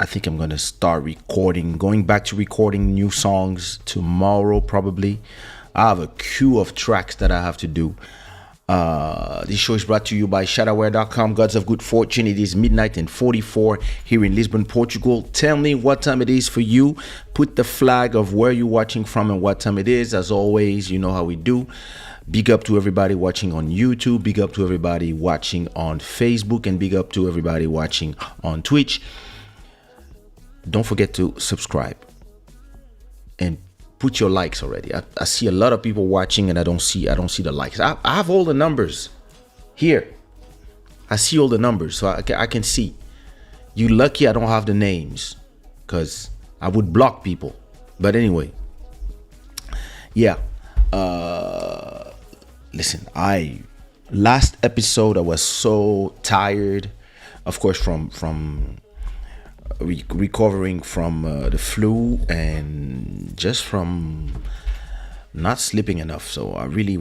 I think I'm gonna start going back to recording new songs tomorrow probably. I have a queue of tracks that I have to do. This show is brought to you by Shadaware.com. Gods of Good Fortune. It is midnight and 44 here in Lisbon, Portugal. Tell me what time it is for you. Put the flag of where you're watching from and what time it is. As always, you know how we do. Big up to everybody watching on YouTube. Big up to everybody watching on Facebook. And big up to everybody watching on Twitch. Don't forget to subscribe. And put your likes already. I see a lot of people watching and I don't see the likes. I have all the numbers here. I see all the numbers, so I can see. You lucky I don't have the names, because I would block people. But anyway, yeah. Listen, last episode I was so tired, of course, from recovering from the flu and just from not sleeping enough. So I really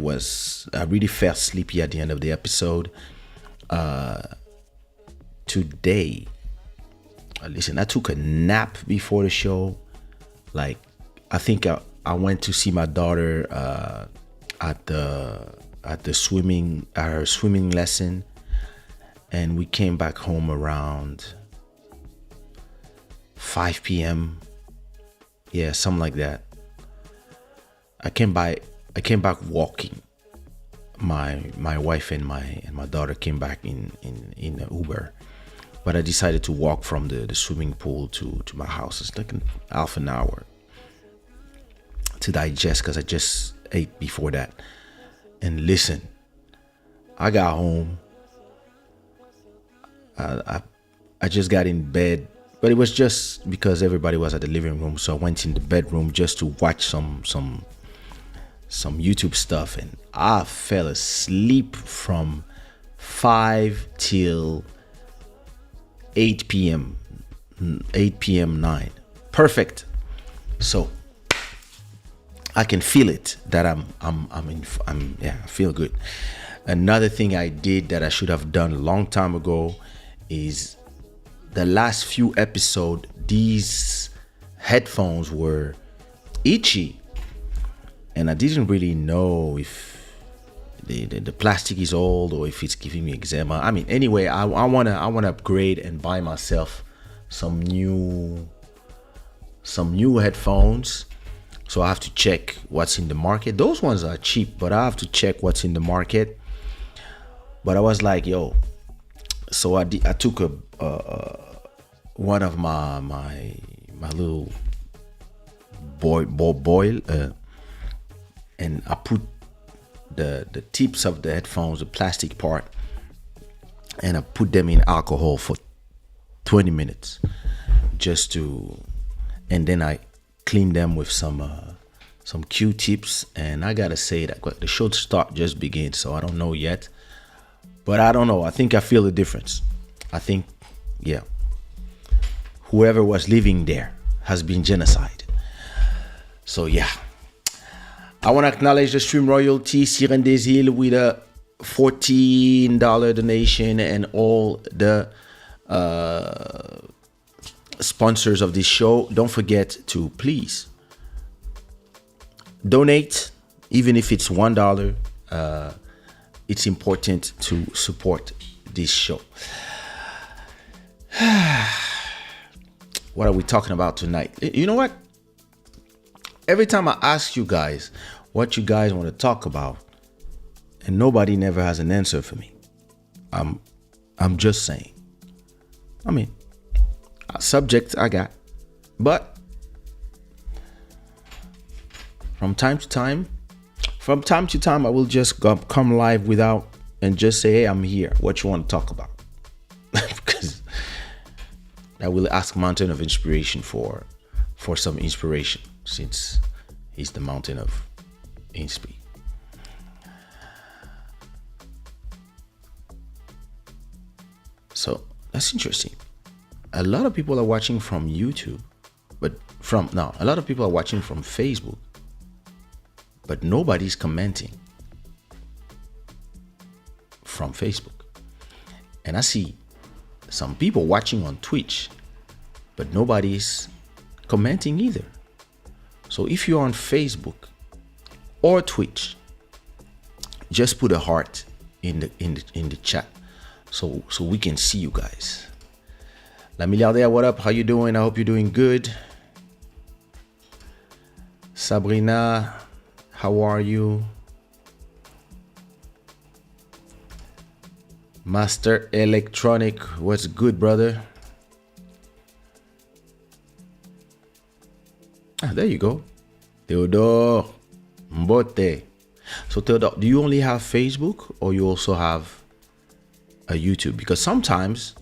felt sleepy at the end of the episode. Today, listen, I took a nap before the show. Like, I think I went to see my daughter at her swimming lesson, and we came back home around 5 p.m. Yeah, something like that. I came back walking. My wife and my daughter came back in an Uber, but I decided to walk from the swimming pool to my house. It's like half an hour to digest, because I just ate before that. And listen, I got home. I just got in bed. But it was just because everybody was at the living room, so I went in the bedroom just to watch some YouTube stuff, and I fell asleep from 5 till 8 p.m. 9. Perfect. So I can feel it that I feel good. Another thing I did that I should have done a long time ago is, the last few episodes, these headphones were itchy, and I didn't really know if the plastic is old or if it's giving me eczema. I mean, anyway, I wanna upgrade and buy myself some new headphones. So I have to check what's in the market. Those ones are cheap, but I have to check what's in the market. But I was like, yo. So I took one of my little boil, and I put the tips of the headphones, the plastic part, and I put them in alcohol for 20 minutes, and then I clean them with some Q-tips. And I gotta say that the show start just begins, so I don't know yet. But I don't know. I think I feel the difference. I think, yeah, whoever was living there has been genocide. So, yeah. I want to acknowledge the stream royalty, Siren des Îles, with a $14 donation, and all the sponsors of this show. Don't forget to please donate, even if it's $1. It's important to support this show. What are we talking about tonight? You know what? Every time I ask you guys what you guys want to talk about, and nobody never has an answer for me. I'm just saying. I mean, a subject I got, but from time to time, I will just come live without and just say, hey, I'm here. What you want to talk about? Because I will ask Mountain of Inspiration for some inspiration, since he's the Mountain of Inspi. So that's interesting. A lot of people are watching from YouTube, a lot of people are watching from Facebook, but nobody's commenting from Facebook. And I see some people watching on Twitch, but nobody's commenting either. So if you're on Facebook or Twitch, just put a heart in the chat so we can see you guys. La Milliardaire, what up? How you doing? I hope you're doing good. Sabrina, how are you? Master Electronic, what's good, brother? There you go. Theodore Mbote. So Theodore, do you only have Facebook or you also have a YouTube? Because sometimes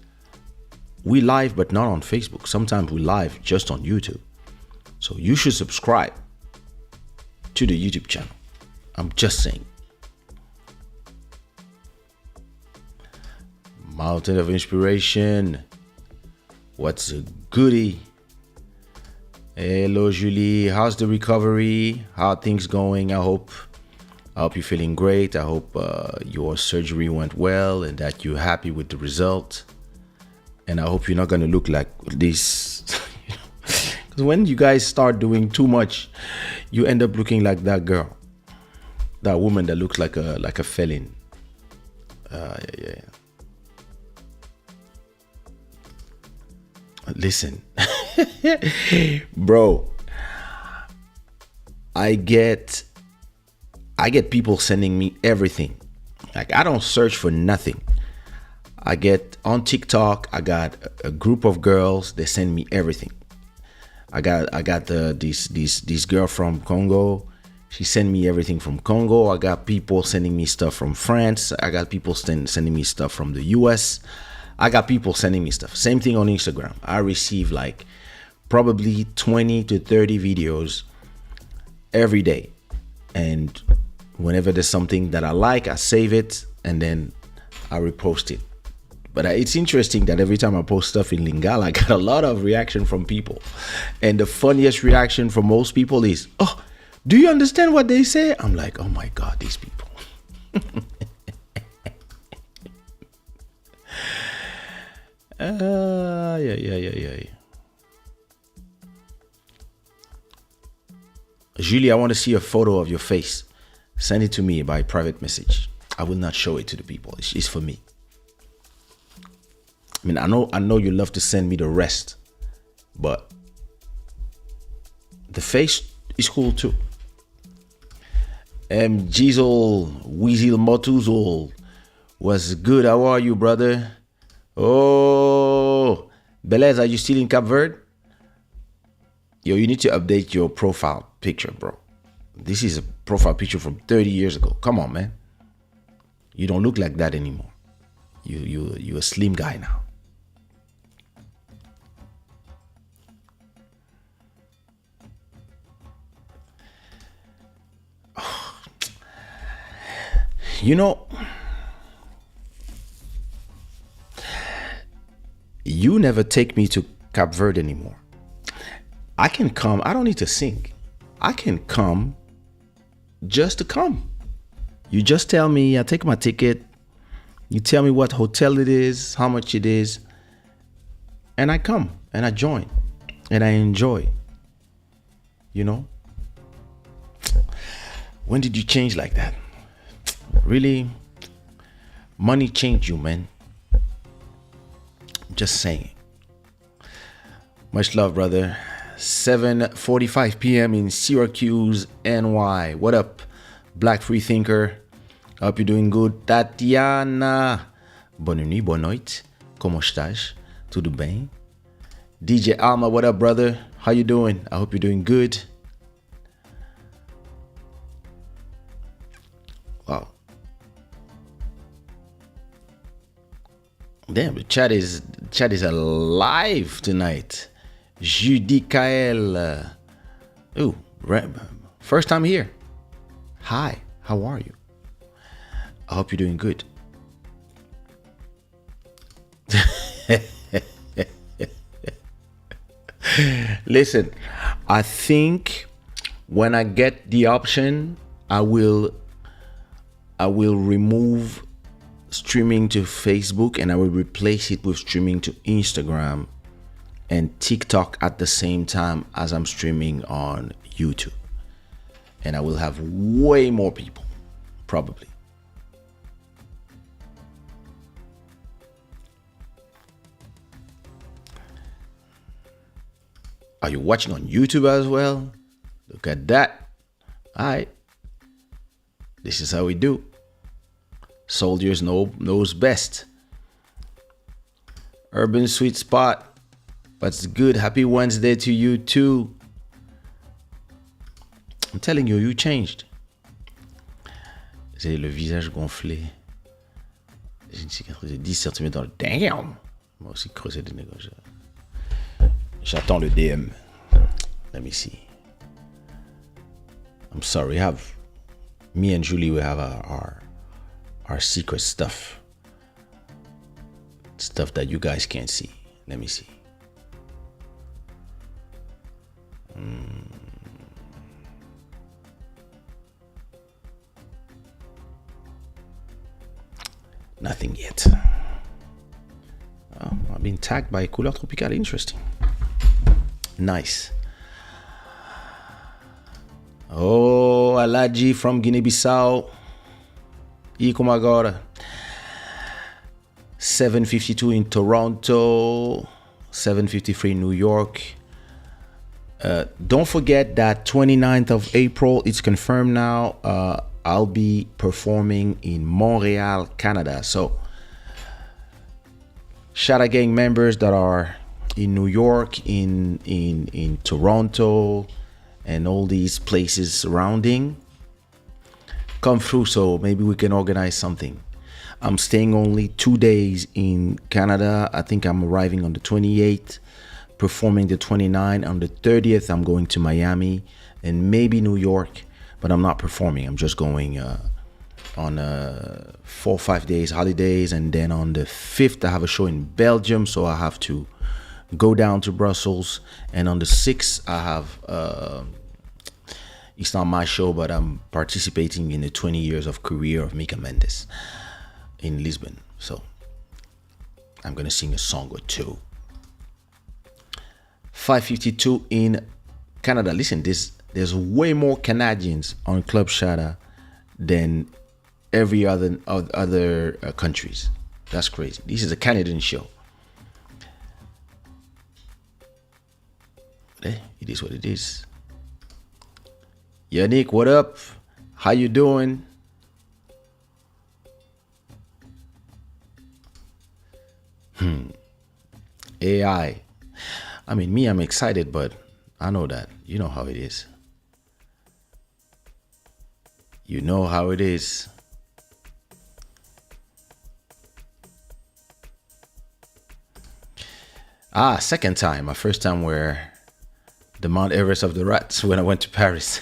we live but not on Facebook. Sometimes we live just on YouTube. So you should subscribe to the YouTube channel. I'm just saying. Mountain of Inspiration. What's a goodie? Hello Julie, how's the recovery? How are things going? I hope you're feeling great. I hope your surgery went well and that you're happy with the result. And I hope you're not gonna look like this. Because when you guys start doing too much, you end up looking like that girl, that woman that looks like a felon. Yeah. Listen, bro, I get people sending me everything. Like, I don't search for nothing. I get on TikTok, I got a group of girls, they send me everything. I got this girl from Congo. She sent me everything from Congo. I got people sending me stuff from France. I got people sending me stuff from the US. I got people sending me stuff. Same thing on Instagram. I receive like probably 20 to 30 videos every day. And whenever there's something that I like, I save it and then I repost it. But it's interesting that every time I post stuff in Lingala, I got a lot of reaction from people. And the funniest reaction from most people is, "Oh, do you understand what they say?" I'm like, oh my God, these people. Yeah. Julie, I want to see a photo of your face. Send it to me by private message. I will not show it to the people. It's for me. I mean, I know you love to send me the rest, but the face is cool too. Jizzle Weasel Motuzol was good. How are you, brother? Oh, Belez, are you still in Cape Verde? Yo, you need to update your profile picture, bro. This is a profile picture from 30 years ago. Come on, man. You don't look like that anymore. You a slim guy now. You know, you never take me to Cape Verde anymore. I can come. I don't need to sing. I can come just to come. You just tell me, I take my ticket. You tell me what hotel it is, how much it is. And I come and I join and I enjoy. You know? When did you change like that? Really? Money changed you, man. Just saying. Much love, brother. 7:45 p.m. in Syracuse, NY. What up, Black Free Thinker? Hope you're doing good. Tatiana. Bonne nuit, bonne noite. Como estás? Tudo bem? DJ Alma, what up, brother? How you doing? I hope you're doing good. Wow. Damn, the chat is alive tonight. Judy Kael. Ooh, first time here. Hi, how are you? I hope you're doing good. Listen, I think when I get the option, I will remove streaming to Facebook and I will replace it with streaming to Instagram and TikTok at the same time as I'm streaming on YouTube. And I will have way more people, probably. Are you watching on YouTube as well? Look at that. All right. This is how we do. Soldiers knows best. Urban Sweet Spot. What's good? Happy Wednesday to you too. I'm telling you, you changed. J'ai le visage gonflé. J'ai une cicatrice de 10 cm dans le... Damn! Moi aussi creuser des négociations. J'attends le DM. Let me see. I'm sorry. Me and Julie, we have our secret stuff. Stuff that you guys can't see. Let me see. Nothing yet. Oh, I've been tagged by Couleur Tropicale. Interesting. Nice. Oh, Alaji from Guinea-Bissau. E como agora? 7:52 in Toronto. 7:53 in New York. Don't forget that 29th of April, it's confirmed now. I'll be performing in Montreal, Canada. So, Shada Gang members that are in New York, in Toronto, and all these places surrounding, come through. So maybe we can organize something. I'm staying only 2 days in Canada. I think I'm arriving on the 28th, performing the 29th. On the 30th, I'm going to Miami and maybe New York, but I'm not performing. I'm just going on 4 or 5 days holidays. And then on the 5th, I have a show in Belgium, so I have to go down to Brussels. And on the 6th, I have, it's not my show, but I'm participating in the 20 years of career of Mika Mendes in Lisbon. So I'm going to sing a song or two. 5:52 in Canada. Listen, there's way more Canadians on Club Shada than every other countries. That's crazy. This is a Canadian show. It is what it is. Yannick, what up? How you doing? AI. I mean, me, I'm excited, but I know that. You know how it is. You know how it is. Second time. My first time where the Mount Everest of the rats when I went to Paris.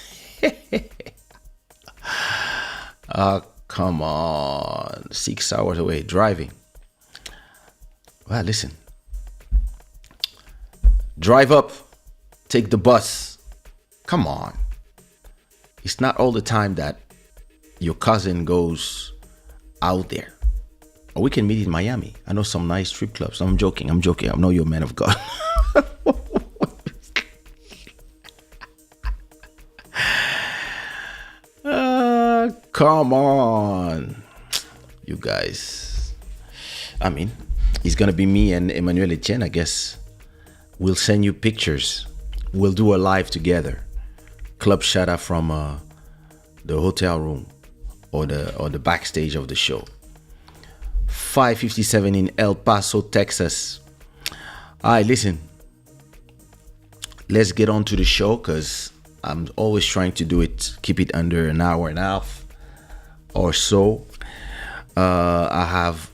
Come on. 6 hours away driving. Well, listen. Drive up. Take the bus. Come on. It's not all the time that your cousin goes out there. Or we can meet in Miami. I know some nice strip clubs. I'm joking. I know you're a man of God. Come on. You guys. I mean, it's going to be me and Emmanuel Etienne, I guess. We'll send you pictures. We'll do a live together. Club Shada from the hotel room or the backstage of the show. 5:57 in El Paso, Texas. All right, listen. Let's get on to the show because I'm always trying to do it, keep it under an hour and a half or so. I have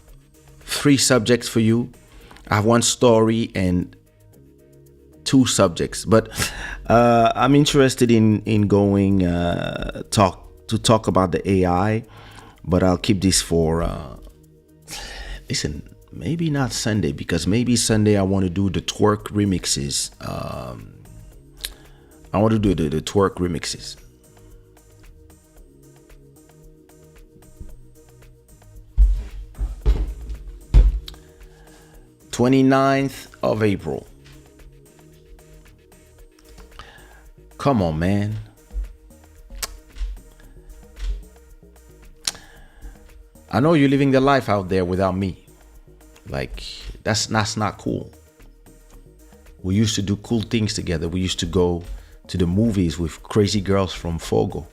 3 subjects for you. I have 1 story and 2 subjects, but I'm interested in going talk about the AI, but I'll keep this for listen, maybe not Sunday, because maybe Sunday I want to do the twerk remixes. I want to do the twerk remixes. "29th of April, Come on, man. I know you're living the life out there without me. Like, that's not cool. We used to do cool things together. We used to go to the movies with crazy girls from Fogo.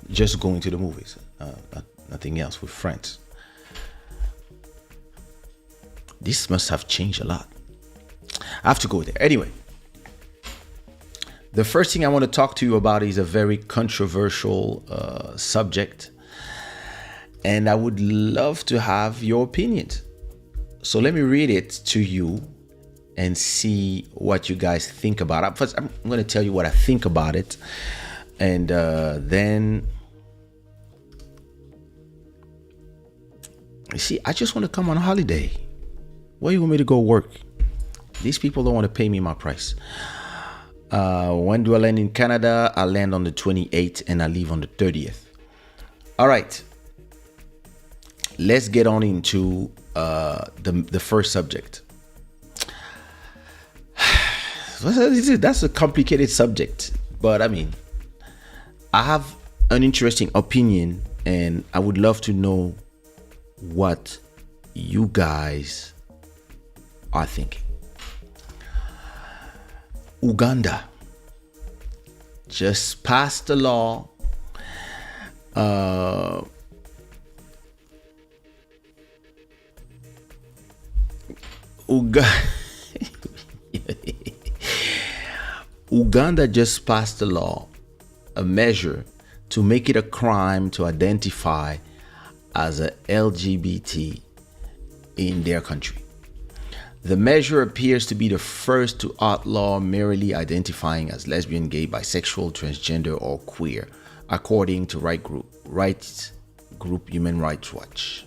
Just going to the movies, nothing else, with friends. This must have changed a lot. I have to go there. Anyway, the first thing I want to talk to you about is a very controversial subject. And I would love to have your opinions. So let me read it to you and see what you guys think about it. First, I'm going to tell you what I think about it. And then, you see, I just want to come on holiday. Where you want me to go work? These people don't want to pay me my price. When do I land in Canada? I land on the 28th and I leave on the 30th. All right. Let's get on into the first subject. That's a complicated subject, but I mean, I have an interesting opinion and I would love to know what you guys are thinking. Uganda just passed a law Uganda just passed a law, a measure to make it a crime to identify as a LGBT in their country. The measure appears to be the first to outlaw merely identifying as lesbian, gay, bisexual, transgender, or queer, according to rights group Human Rights Watch.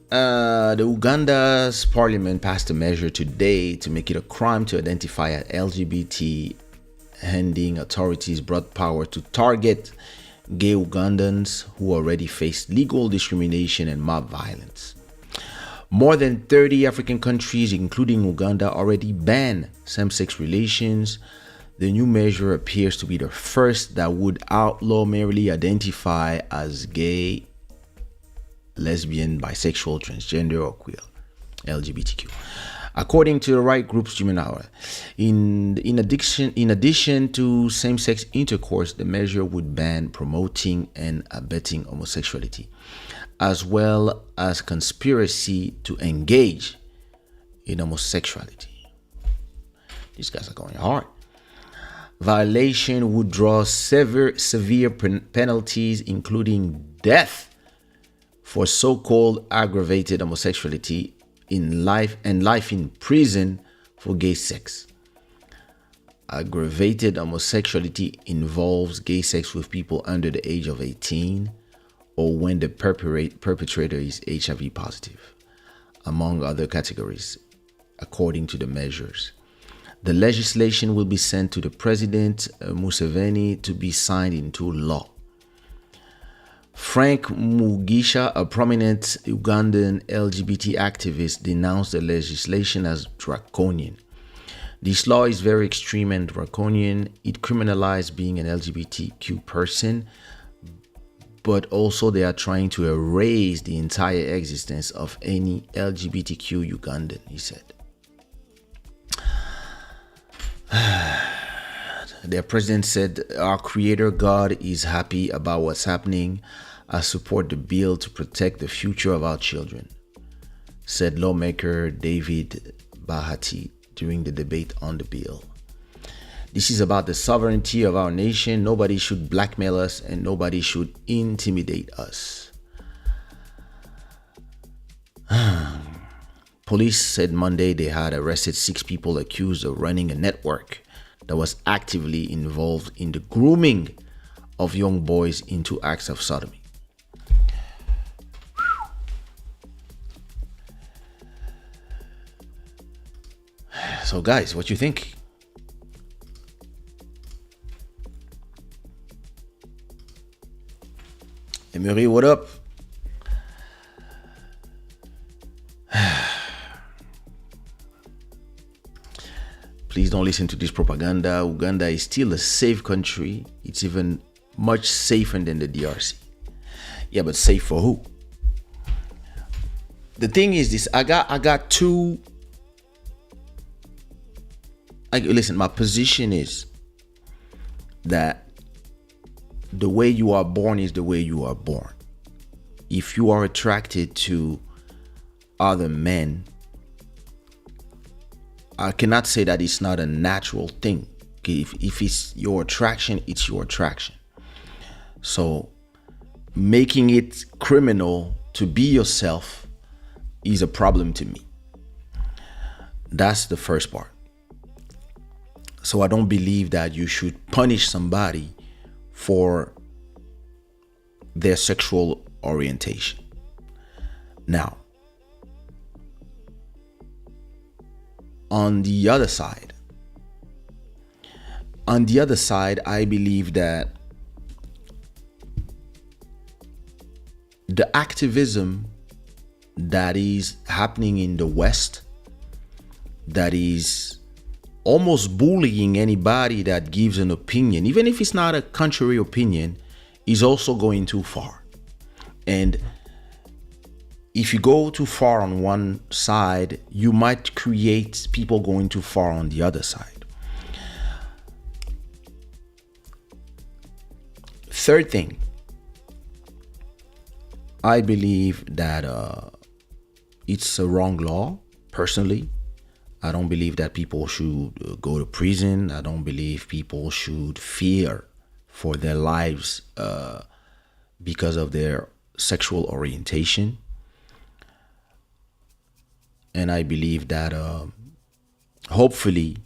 The Uganda's parliament passed a measure today to make it a crime to identify as LGBT, handing authorities broad power to target gay Ugandans who already face legal discrimination and mob violence. More than 30 African countries, including Uganda, already ban same-sex relations. The new measure appears to be the first that would outlaw merely identify as gay, lesbian, bisexual, transgender, or queer, LGBTQ. According to the right group's Human Hour, in addition to same-sex intercourse, the measure would ban promoting and abetting homosexuality, as well as conspiracy to engage in homosexuality. These guys are going hard. Violation would draw severe penalties, including death for so-called aggravated homosexuality in life and life in prison for gay sex. Aggravated homosexuality involves gay sex with people under the age of 18 or when the perpetrator is HIV positive, among other categories, according to the measures. The legislation will be sent to the President Museveni to be signed into law. Frank Mugisha, a prominent Ugandan LGBT activist, denounced the legislation as draconian. This law is very extreme and draconian. It criminalizes being an LGBTQ person, but also they are trying to erase the entire existence of any LGBTQ Ugandan, he said. Their president said, "Our creator God is happy about what's happening. I support the bill to protect the future of our children," said lawmaker David Bahati during the debate on the bill. "This is about the sovereignty of our nation. Nobody should blackmail us and nobody should intimidate us." Police said Monday they had arrested 6 people accused of running a network that was actively involved in the grooming of young boys into acts of sodomy. So guys, what you think? Emery, what up? don't listen to this propaganda. Uganda is still a safe country. It's even much safer than the DRC. Yeah, but safe for who? The thing is this, I got two. Listen, my position is that the way you are born is the way you are born. If you are attracted to other men, I cannot say that it's not a natural thing. If it's your attraction, it's your attraction. So making it criminal to be yourself is a problem to me. That's the first part. So I don't believe that you should punish somebody for their sexual orientation. Now, on the other side, I believe that the activism that is happening in the West, that is almost bullying anybody that gives an opinion, even if it's not a contrary opinion, is also going too far. And if you go too far on one side, you might create people going too far on the other side. Third thing, I believe that it's a wrong law. Personally, I don't believe that people should go to prison. I don't believe people should fear for their lives because of their sexual orientation. And I believe that hopefully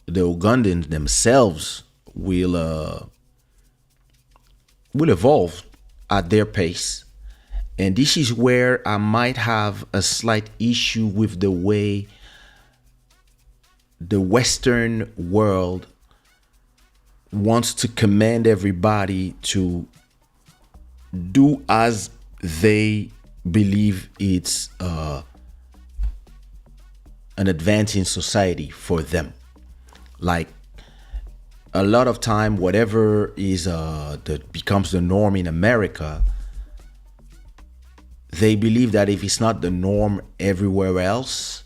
the Ugandans themselves will evolve at their pace. And this is where I might have a slight issue with the way the Western world wants to command everybody to do as they believe it's an advancing society for them. Like a lot of time, whatever is that becomes the norm in America, they believe that if it's not the norm everywhere else,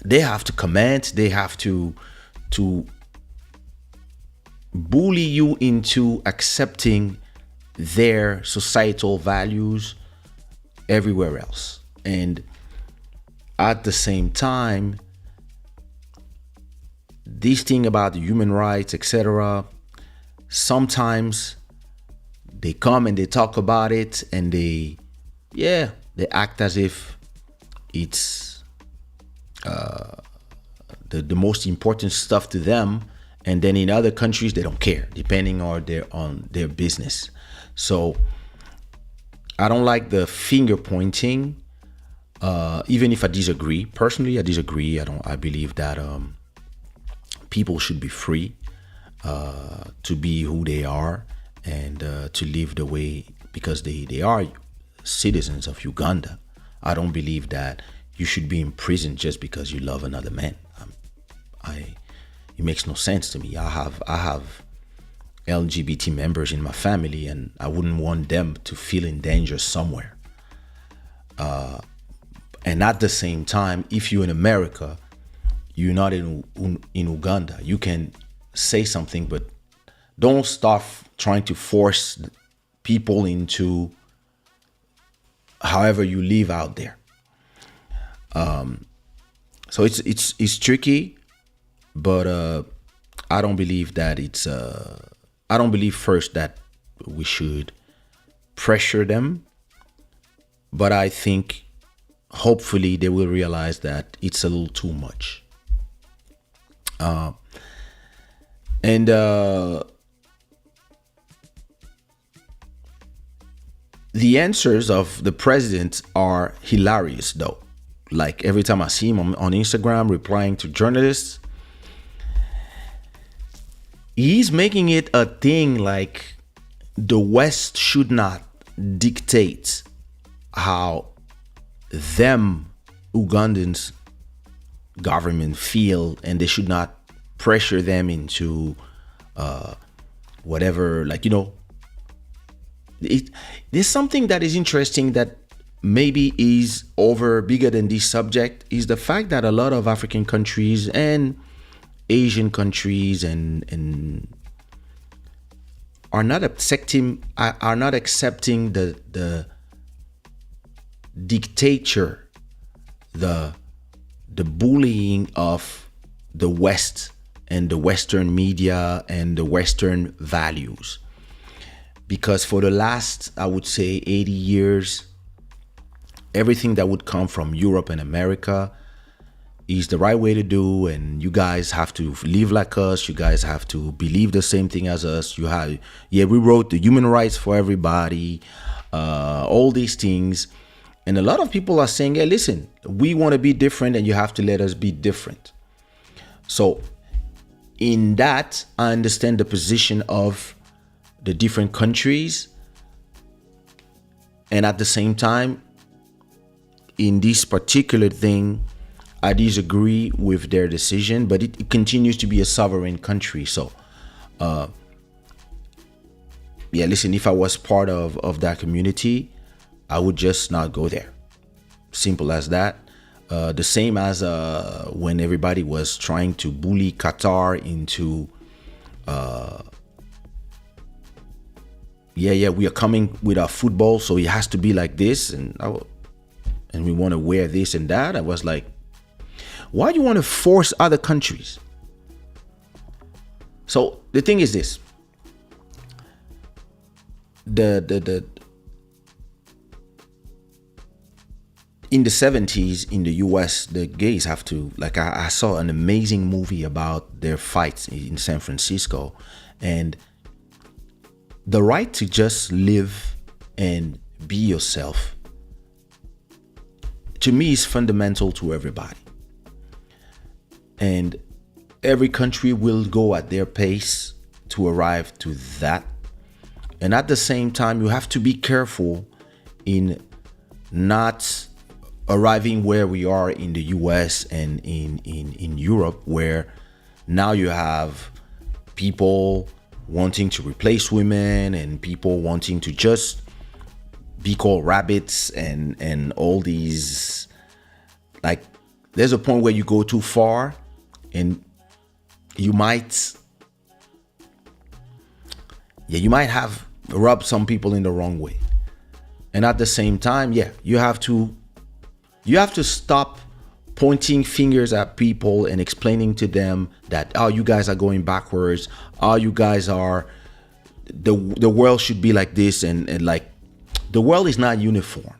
they have to command, they have to bully you into accepting their societal values everywhere else. And at the same time, this thing about human rights, etc., sometimes they come and they talk about it and they act as if it's the most important stuff to them, and then in other countries they don't care, depending on their business. So I don't like the finger pointing, even if I disagree. Personally, I disagree. I believe that people should be free to be who they are and to live the way, because they are citizens of Uganda. I don't believe that you should be in prison just because you love another man. It makes no sense to me. I have LGBT members in my family, and I wouldn't want them to feel in danger somewhere. And at the same time, if you're in America, you're not in Uganda, you can say something, but don't start trying to force people into however you live out there. So it's tricky, but I don't believe that I don't believe first that we should pressure them, but I think hopefully they will realize that it's a little too much. And the answers of the president are hilarious, though. Like every time I see him on Instagram replying to journalists, he's making it a thing like the West should not dictate how them Ugandans government feel, and they should not pressure them into whatever, like, there's something that is interesting that maybe is bigger than this subject, is the fact that a lot of African countries and Asian countries and are not accepting the dictature, the bullying of the West and the Western media and the Western values. Because for the last, I would say, 80 years, everything that would come from Europe and America is the right way to do, and you guys have to live like us, you guys have to believe the same thing as us. We wrote the human rights for everybody, all these things. And a lot of people are saying, hey, listen, we want to be different and you have to let us be different. So in that, I understand the position of the different countries. And at the same time, in this particular thing, I disagree with their decision, but it continues to be a sovereign country. So, listen, if I was part of that community, I would just not go there. Simple as that. The same as when everybody was trying to bully Qatar into, we are coming with our football, so it has to be like this, and we want to wear this and that. I was like, why do you want to force other countries? So the thing is this: in the 70s in the US, the gays have to, like, I saw an amazing movie about their fights in San Francisco, and the right to just live and be yourself, to me, is fundamental to everybody. And every country will go at their pace to arrive to that. And at the same time, you have to be careful in not arriving where we are in the US and in Europe, where now you have people wanting to replace women and people wanting to just be called rabbits and all these, like, there's a point where you go too far and you might have rubbed some people in the wrong way. And at the same time, you have to stop pointing fingers at people and explaining to them that, oh, you guys are going backwards, oh, you guys are, the world should be like this, and like, the world is not uniform.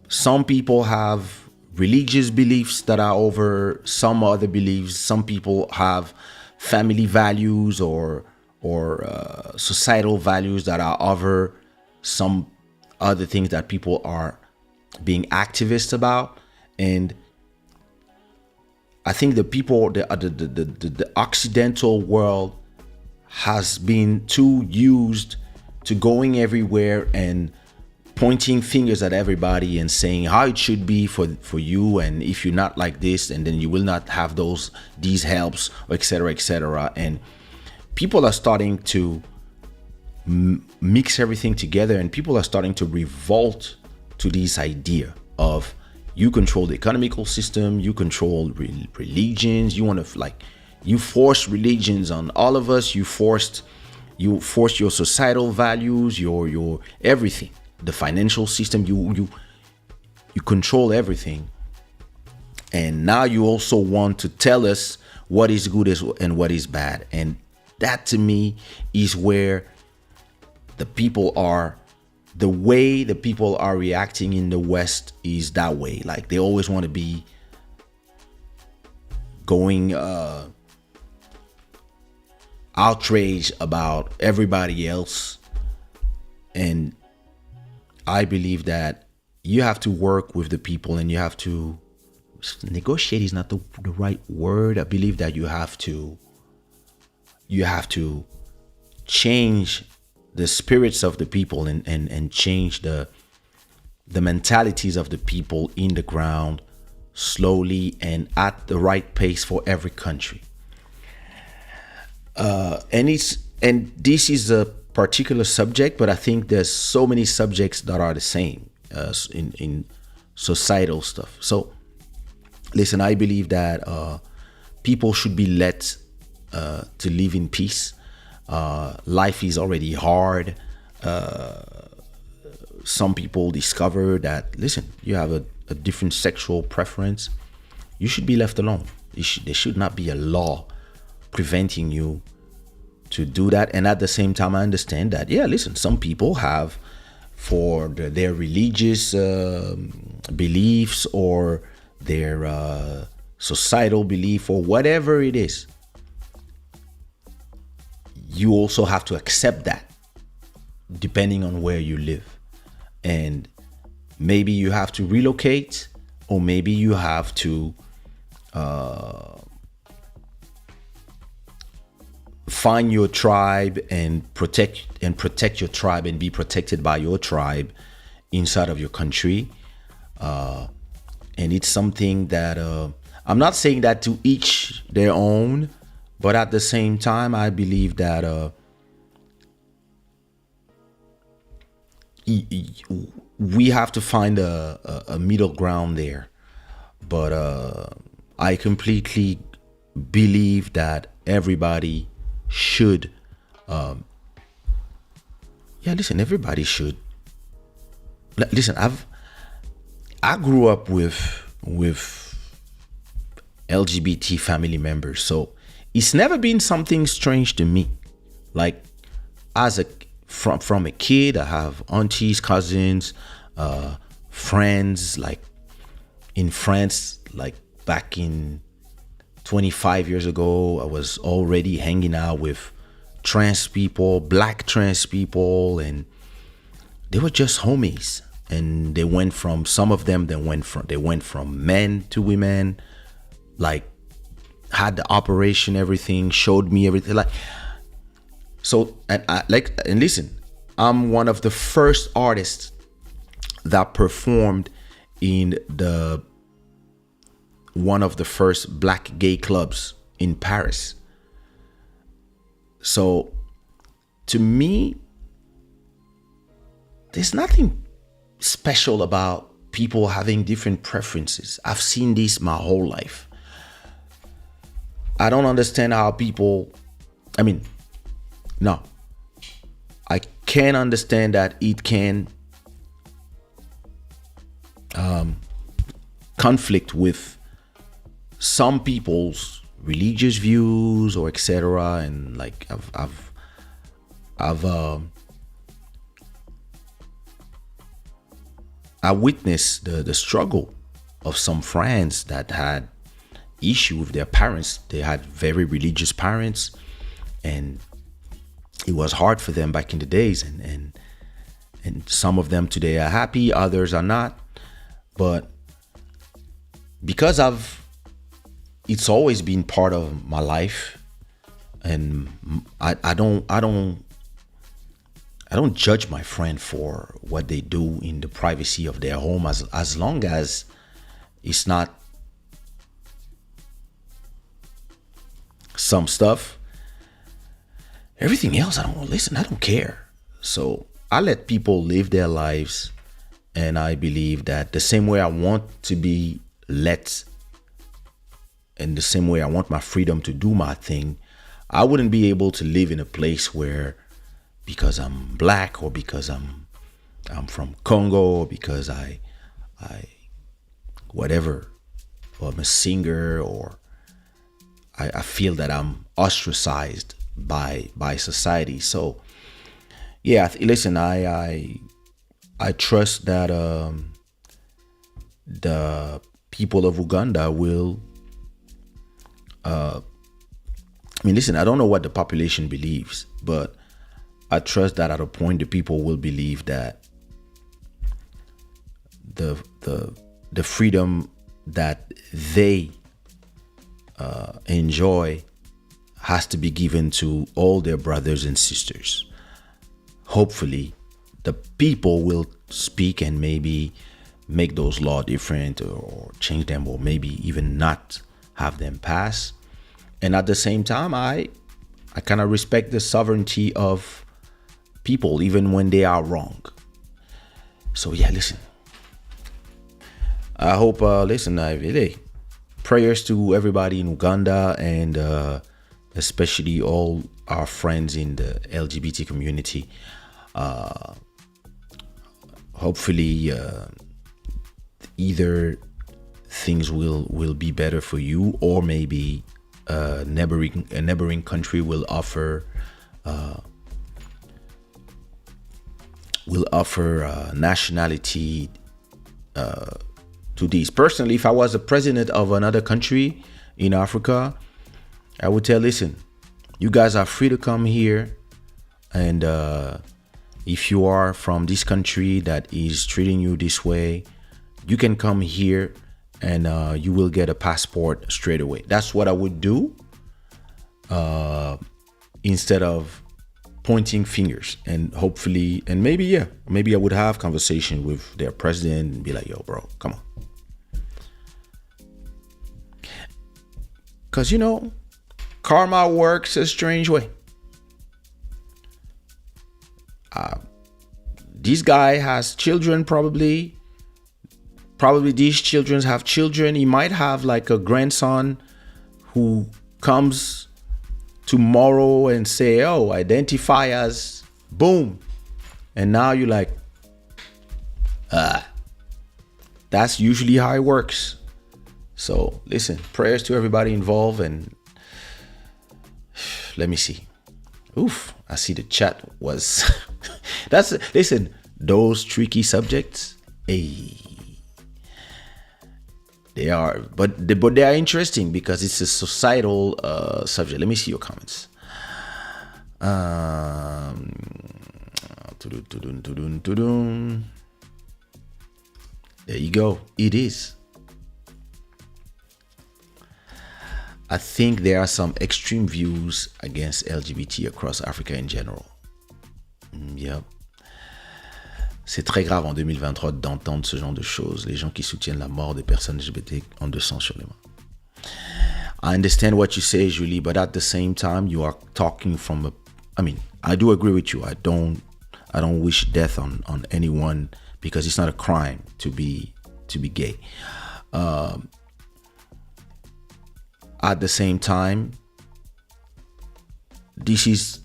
Some people have religious beliefs that are over some other beliefs. Some people have family values or societal values that are over some other things that people are being activists about. And I think the Occidental world has been too used to going everywhere and pointing fingers at everybody and saying how it should be for you, and if you're not like this, and then you will not have these helps, etc., etc. And people are starting to mix everything together, and people are starting to revolt to this idea of, you control the economical system, you control religions, you want to, like, you force religions on all of us, you force your societal values, your everything, the financial system, you control everything. And now you also want to tell us what is good and what is bad. And that, to me, is where the way the people are reacting in the West is that way. Like, they always want to be going outraged about everybody else. And I believe that you have to work with the people, and you have to negotiate is not the right word. I believe that you have to change the spirits of the people and change the mentalities of the people in the ground slowly and at the right pace for every country. and this is a particular subject, but I think there's so many subjects that are the same in societal stuff. So listen, I believe that people should be let to live in peace. Life is already hard. Some people discover that, listen, you have a different sexual preference, you should be left alone. There should not be a law preventing you to do that. And at the same time, I understand that, yeah, listen, some people have, for their religious beliefs or their societal belief or whatever it is, you also have to accept that depending on where you live. And maybe you have to relocate, or maybe you have to find your tribe and protect your tribe and be protected by your tribe inside of your country. And it's something that I'm not saying that to each their own, but at the same time, I believe that we have to find a middle ground there. But I completely believe that everybody should, everybody should. Listen, I grew up with LGBT family members, so it's never been something strange to me. Like, from a kid, I have aunties, cousins, friends. Like in France, like back in 25 years ago, I was already hanging out with trans people, black trans people, and they were just homies. And some of them went from men to women, like had the operation, everything, showed me everything. Like, so, and listen, I'm one of the first artists that performed in one of the first black gay clubs in Paris. So to me, there's nothing special about people having different preferences. I've seen this my whole life. I don't understand how people, no, I can understand that it can conflict with some people's religious views or etc. And like I witnessed the struggle of some friends that had issue with their parents. They had very religious parents, and it was hard for them back in the days, and some of them today are happy, others are not. But because it's always been part of my life, and I don't judge my friend for what they do in the privacy of their home, as long as it's not some stuff. Everything else, I don't care. So I let people live their lives, and I believe that the same way I want to be let, and the same way I want my freedom to do my thing, I wouldn't be able to live in a place where, because I'm black, or because I'm from Congo, or because I whatever, or I'm a singer, or I feel that I'm ostracized by society. So yeah, listen, I trust that the people of Uganda will listen, I don't know what the population believes, but I trust that at a point the people will believe that the freedom that they enjoy has to be given to all their brothers and sisters. Hopefully, the people will speak and maybe make those laws different, or change them, or maybe even not have them pass. And at the same time, I I kind of respect the sovereignty of people, even when they are wrong. So yeah, listen. I hope, hey, prayers to everybody in Uganda and especially all our friends in the LGBT community. Hopefully, either things will be better for you, or maybe a neighboring country will offer nationality to these. Personally, if I was the president of another country in Africa, I would tell, listen, you guys are free to come here, and if you are from this country that is treating you this way, you can come here and you will get a passport straight away. That's what I would do, instead of pointing fingers. And hopefully, and maybe I would have conversation with their president and be like, yo, bro, come on. Because, karma works a strange way. This guy has children, probably these children have children. He might have like a grandson who comes tomorrow and say, oh, identify as boom. And now you're like, that's usually how it works. So listen, prayers to everybody involved. And let me see. Oof, I see the chat was listen, those tricky subjects, hey, they are, but they are interesting because it's a societal subject. Let me see your comments. There you go. It is. I think there are some extreme views against LGBT across Africa in general. Yep. C'est très grave en 2023 d'entendre ce genre de choses. Les gens qui soutiennent la mort des personnes LGBT ont du sang sur les mains. I understand what you say, Julie, but at the same time, you are talking from I do agree with you. I don't wish death on anyone, because it's not a crime to be gay. At the same time, this is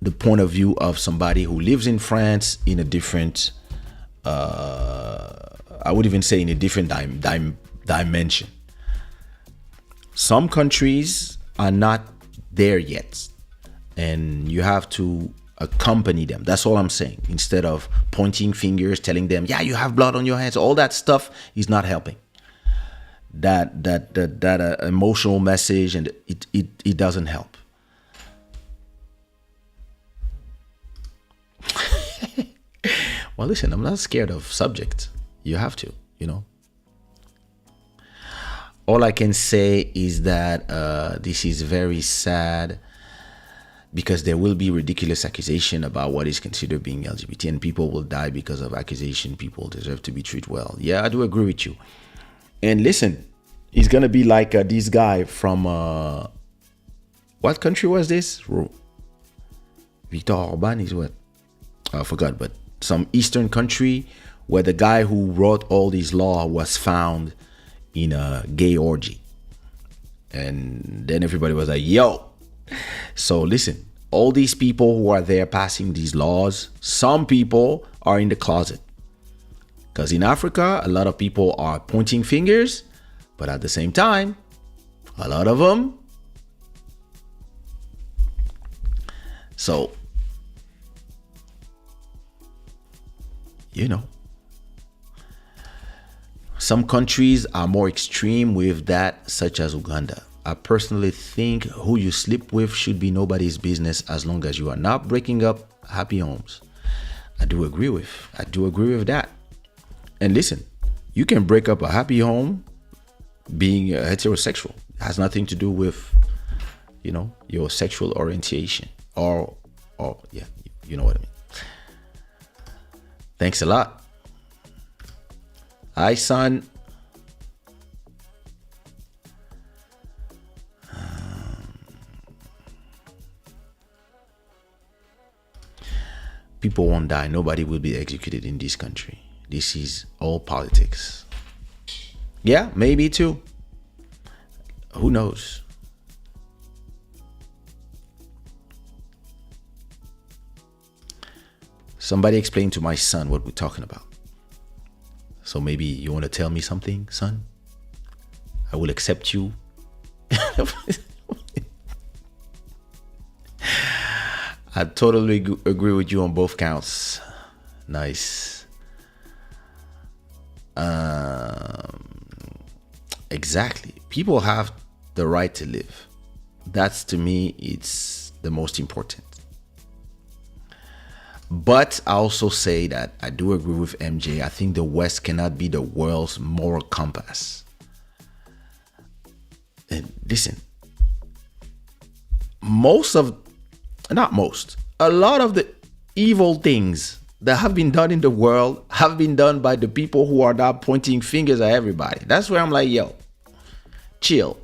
the point of view of somebody who lives in France in a different, I would even say in a different dimension. Some countries are not there yet, and you have to accompany them. That's all I'm saying. Instead of pointing fingers, telling them, yeah, you have blood on your hands, all that stuff is not helping. That emotional message, and it doesn't help. Well, listen, I'm not scared of subjects. You have to, All I can say is that this is very sad, because there will be ridiculous accusation about what is considered being LGBT, and people will die because of accusation. People deserve to be treated well. Yeah, I do agree with you. And listen, he's going to be like this guy from, what country was this? Viktor Orban is what? I forgot, but some Eastern country where the guy who wrote all these laws was found in a gay orgy. And then everybody was like, yo. So listen, all these people who are there passing these laws, some people are in the closet. Because in Africa, a lot of people are pointing fingers, but at the same time, a lot of them. So, some countries are more extreme with that, such as Uganda. I personally think who you sleep with should be nobody's business as long as you are not breaking up happy homes. I do agree with that. And listen, you can break up a happy home being heterosexual. It has nothing to do with, your sexual orientation or yeah, you know what I mean. Thanks a lot. Hi, son. people won't die. Nobody will be executed in this country. This is all politics. Yeah, maybe too. Who knows? Somebody explain to my son what we're talking about. So maybe you want to tell me something, son? I will accept you. I totally agree with you on both counts. Nice. Exactly. People have the right to live. That's, to me, it's the most important. But I also say that I do agree with MJ. I think the West cannot be the world's moral compass. And listen, a lot of the evil things that have been done in the world have been done by the people who are now pointing fingers at everybody. That's where I'm like, yo, chill.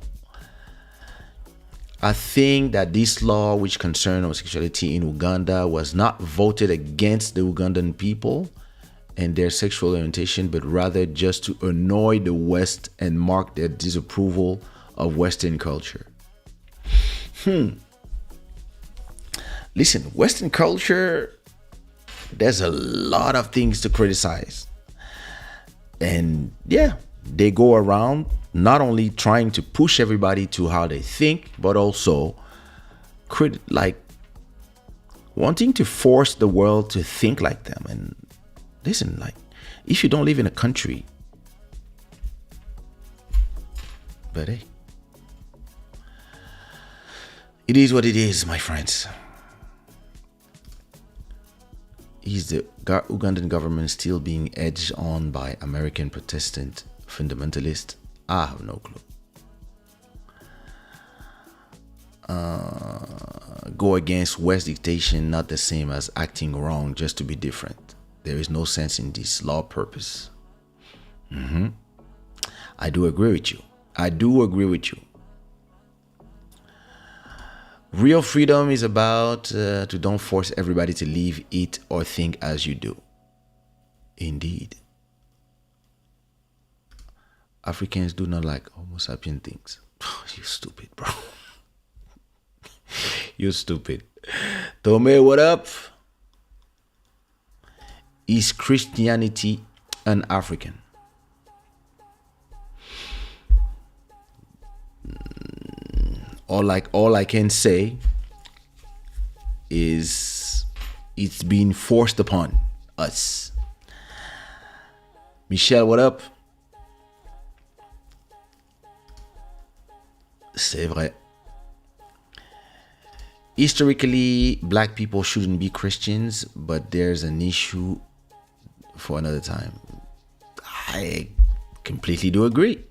I think that this law which concerned homosexuality in Uganda was not voted against the Ugandan people and their sexual orientation, but rather just to annoy the West and mark their disapproval of Western culture. Listen, Western culture, there's a lot of things to criticize. And yeah, they go around not only trying to push everybody to how they think, but also wanting to force the world to think like them. And listen, if you don't live in a country, but hey, it is what it is, my friends. Is the Ugandan government still being edged on by American Protestant fundamentalists? I have no clue. Go against West dictation, not the same as acting wrong just to be different. There is no sense in this law purpose. I do agree with you. Real freedom is about to don't force everybody to live, eat, or think as you do. Indeed. Africans do not like Homo sapien things. You stupid, bro. You stupid. Tome, what up? Is Christianity un-African? All I can say is it's being forced upon us. Michelle, what up? C'est vrai. Historically, black people shouldn't be Christians, but there's an issue for another time. I completely do agree.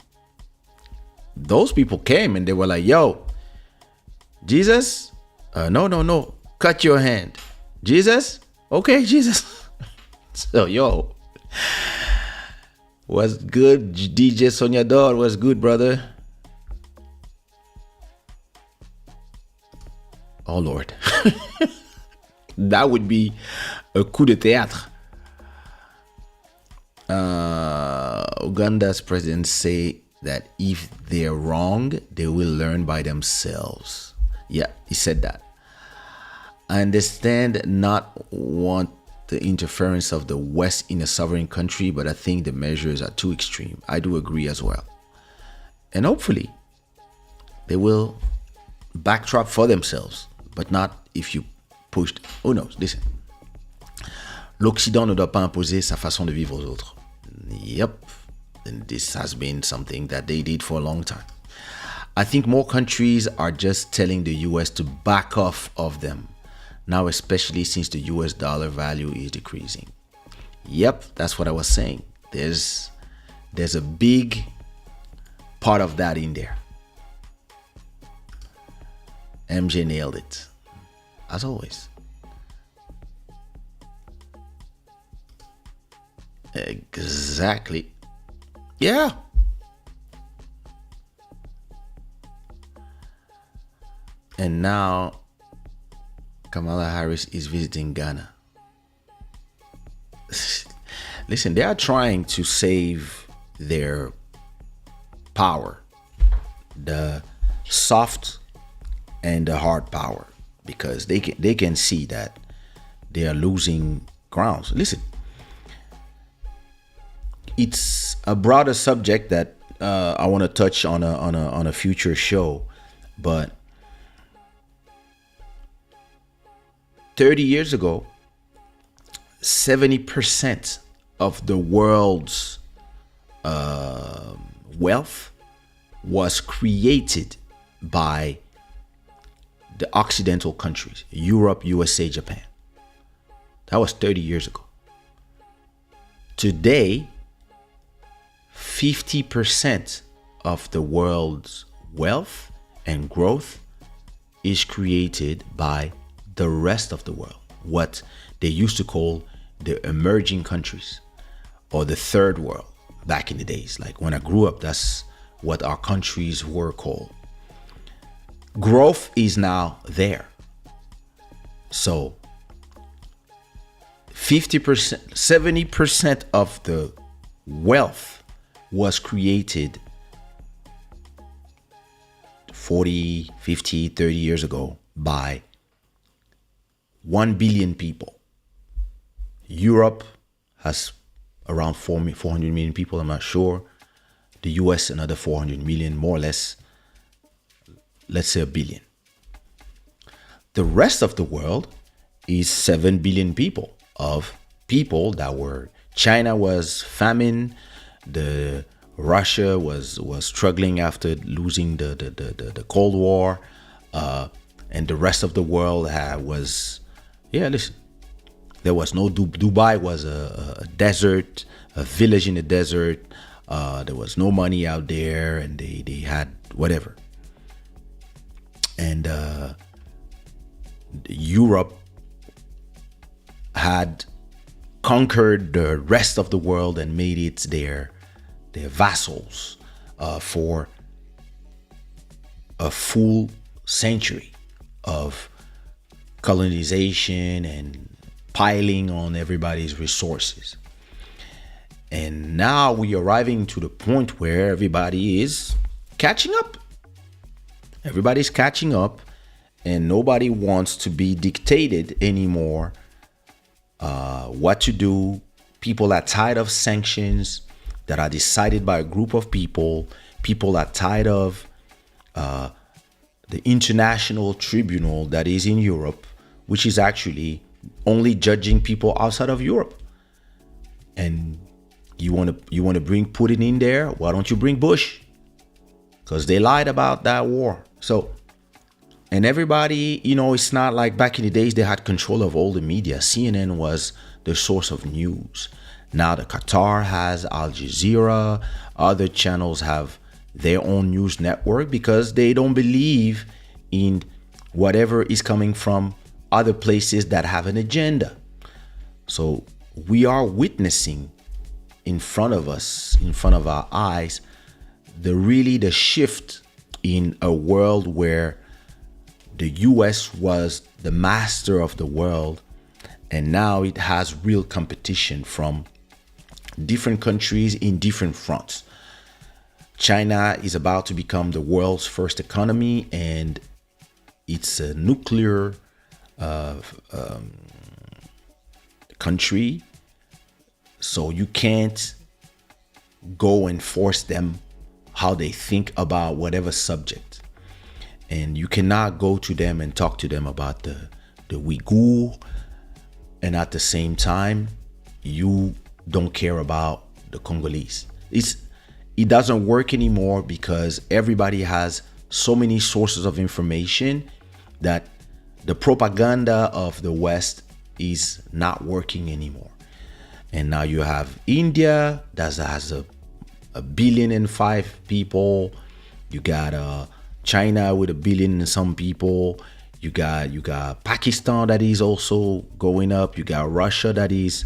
Those people came and they were like, yo, Jesus? No. Cut your hand. Jesus? Okay, Jesus. So, yo. What's good, DJ Soñador? What's good, brother? Oh, Lord. That would be a coup de théâtre. Uganda's president say that if they're wrong, they will learn by themselves. Yeah, he said that. I understand not want the interference of the West in a sovereign country, but I think the measures are too extreme. I do agree as well. And hopefully, they will backtrack for themselves, but not if you pushed. Who knows? Listen. L'Occident ne doit pas imposer sa façon de vivre aux autres. Yep. And this has been something that they did for a long time. I think more countries are just telling the US to back off of them. Now, especially since the US dollar value is decreasing. Yep, that's what I was saying. There's a big part of that in there. MJ nailed it, as always. Exactly. Yeah. And now Kamala Harris is visiting Ghana. Listen, they are trying to save their power, the soft and the hard power, because they can see that they are losing grounds. Listen, it's a broader subject that I want to touch on a future show, but 30 years ago, 70% of the world's wealth was created by the Occidental countries, Europe, USA, Japan. That was 30 years ago. Today, 50% of the world's wealth and growth is created by the rest of the world, what they used to call the emerging countries or the third world back in the days. Like when I grew up, that's what our countries were called. Growth is now there. So 50%, 70% of the wealth was created 40, 50, 30 years ago by 1 billion people. Europe has around 400 million people, I'm not sure. The US, another 400 million, more or less. Let's say a billion. The rest of the world is 7 billion people that were, China was famine, Russia was struggling after losing the Cold War, and the rest of the world was, listen, there was no Dubai was a desert, a village in the desert. There was no money out there, and they had whatever. And Europe had conquered the rest of the world and made it their vassals for a full century of colonization and piling on everybody's resources. And now we're arriving to the point where everybody is catching up. Everybody's catching up, and nobody wants to be dictated anymore what to do. People are tired of sanctions that are decided by a group of people. People are tired of the international tribunal that is in Europe, which is actually only judging people outside of Europe. And you want to bring Putin in there? Why don't you bring Bush? Because they lied about that war. So, and everybody, it's not like back in the days they had control of all the media. CNN was the source of news. Now the Qatar has Al Jazeera. Other channels have their own news network because they don't believe in whatever is coming from other places that have an agenda. So we are witnessing in front of us, in front of our eyes, the shift in a world where the US was the master of the world, and now it has real competition from different countries in different fronts. China is about to become the world's first economy, and it's a nuclear country. So you can't go and force them how they think about whatever subject. And you cannot go to them and talk to them about the Uyghur, and at the same time, you don't care about the Congolese. It doesn't work anymore because everybody has so many sources of information that the propaganda of the West is not working anymore. And now you have India that has a 1.5 billion people. You got China with 1 billion and some people. You got Pakistan that is also going up. You got Russia that is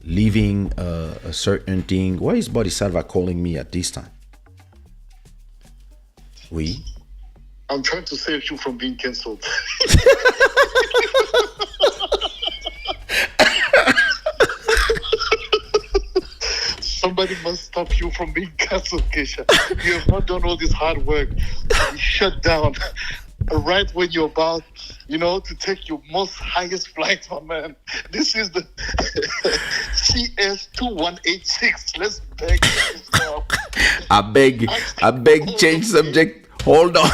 leaving a certain thing. Why is Bodhisattva calling me at this time? Oui. I'm trying to save you from being cancelled. Nobody must stop you from being cancelled, Kaysha. You have not done all this hard work to be shut down right when you're about, to take your most highest flight, my man. This is the CS2186. Let's beg this now. I beg, change subject. Hold on.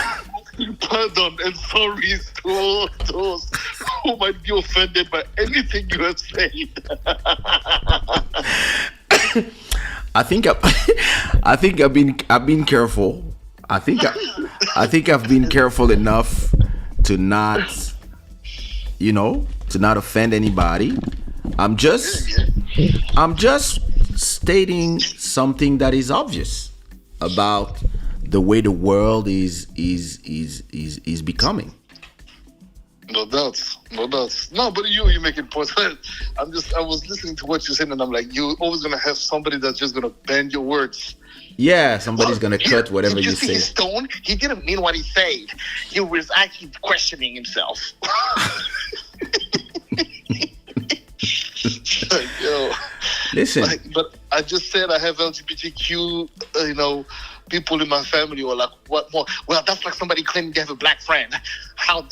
Pardon and sorry to all those who might be offended by anything you have said. I think I've been careful. I think I've been careful enough to not offend anybody. I'm just stating something that is obvious about the way the world is becoming. No doubts. No, but you make it point. I was listening to what you said, and I'm like, you're always gonna have somebody that's just gonna bend your words. Yeah, somebody's gonna cut whatever you say. His tone? He didn't mean what he said. He was actually questioning himself. Yo, listen. But I just said I have LGBTQ, people in my family, or like, what more? Well, that's like somebody claiming they have a black friend. How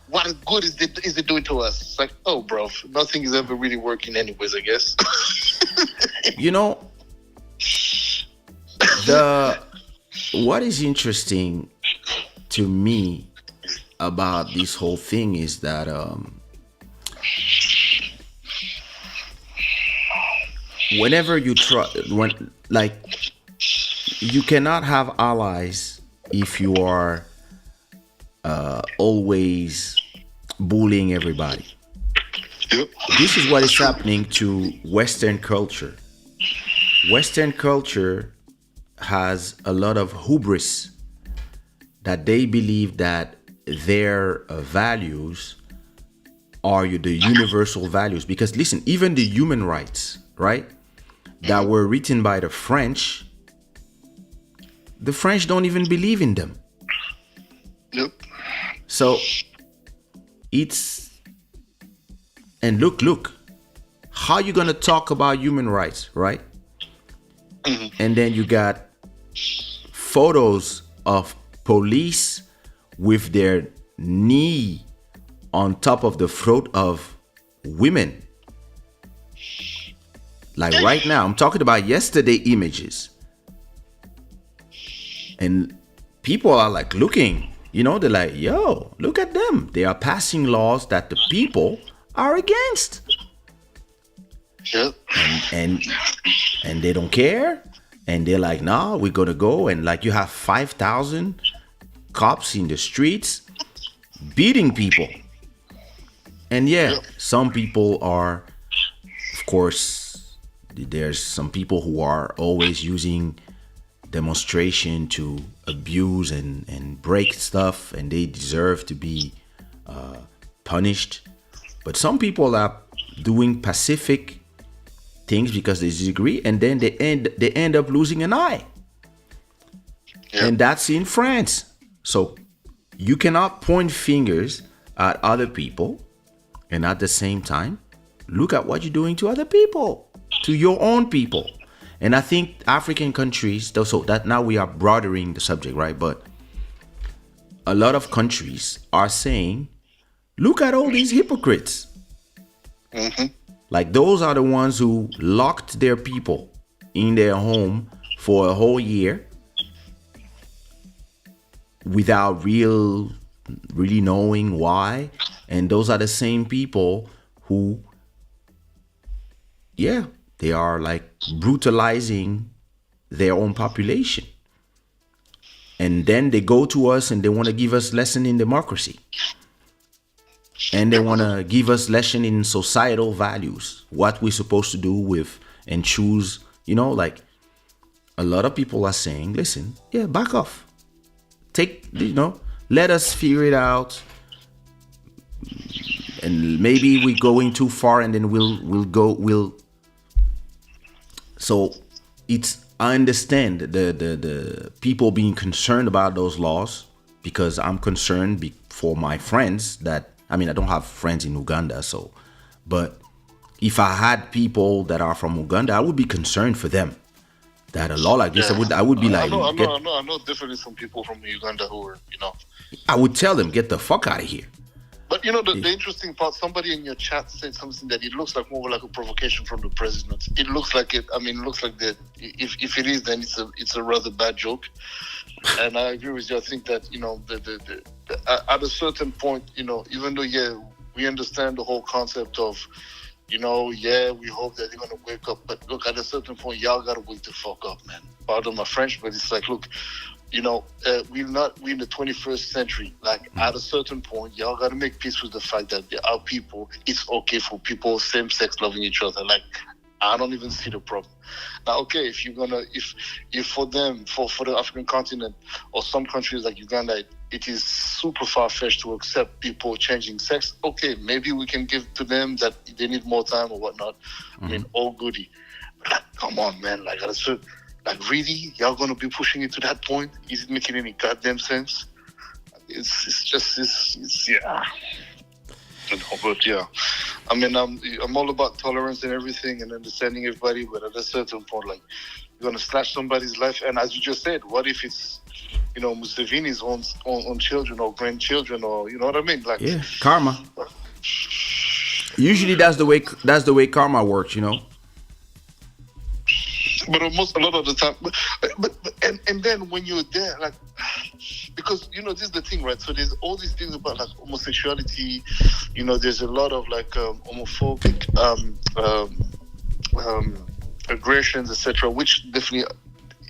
what good is it doing to us? It's like, oh, bro, nothing is ever really working anyways, I guess. What is interesting to me about this whole thing is that whenever you try, you cannot have allies if you are always bullying everybody. Yep. This is what is happening to Western culture. Western culture has a lot of hubris that they believe that their values are the universal values. Because listen, even the human rights, right, that were written by the French don't even believe in them. Yep. So and look, how you gonna talk about human rights, right? Mm-hmm. And then you got photos of police with their knee on top of the throat of women. Like right now, I'm talking about yesterday images. And people are like looking, they're like, yo, look at them. They are passing laws that the people are against. Yep. And they don't care. And they're like, nah, we're gonna go. And like, you have 5,000 cops in the streets beating people. And some people are, of course, there's some people who are always using demonstration to abuse and break stuff, and they deserve to be punished. But some people are doing pacific things because they disagree, and then they end up losing an eye. Yep. And that's in France. So you cannot point fingers at other people and at the same time look at what you're doing to other people, to your own people. And I think African countries, so that now we are broadening the subject, right? But a lot of countries are saying, look at all these hypocrites. Mm-hmm. Like, those are the ones who locked their people in their home for a whole year without really knowing why. And those are the same people who, they are like brutalizing their own population. And then they go to us and they want to give us lesson in democracy. And they want to give us lesson in societal values, what we're supposed to do with and choose, like a lot of people are saying, listen, back off. Let us figure it out. And maybe we're going too far and then we'll. So I understand the people being concerned about those laws, because I'm concerned for my friends I don't have friends in Uganda, but if I had people that are from Uganda, I would be concerned for them. that a law like this, Yeah. I would be like, I know definitely some people from Uganda who are, I would tell them, get the fuck out of here. But the interesting part, somebody in your chat said something that it looks like more like a provocation from the president. It looks like it. I mean, it looks like that. If it is, then it's a rather bad joke. And I agree with you. I think that at a certain point, even though we understand the whole concept of, we hope that they're gonna wake up. But look, at a certain point, y'all gotta wake the fuck up, man. Pardon my French, but it's like, look. We're in the 21st century. Like, at a certain point, y'all got to make peace with the fact that there are people, it's okay for people, same sex loving each other. Like, I don't even see the problem. Now, okay, if you're gonna, if for them, for the African continent or some countries like Uganda, it is super far-fetched to accept people changing sex. Okay, maybe we can give to them that they need more time or whatnot. I mean, all goody. But like, come on, man. Like, at a certain, like, really, y'all gonna be pushing it to that point? Is it making any goddamn sense? It's yeah. But yeah, I mean, I'm all about tolerance and everything and understanding everybody. But at a certain point, like, you're gonna snatch somebody's life. And as you just said, what if it's Museveni's own children or grandchildren, or you know what I mean? Like, yeah, karma. Usually, that's the way karma works, But almost a lot of the time, but and then when you're there, like, because this is the thing, right? So there's all these things about like homosexuality, there's a lot of like homophobic aggressions, etc., which definitely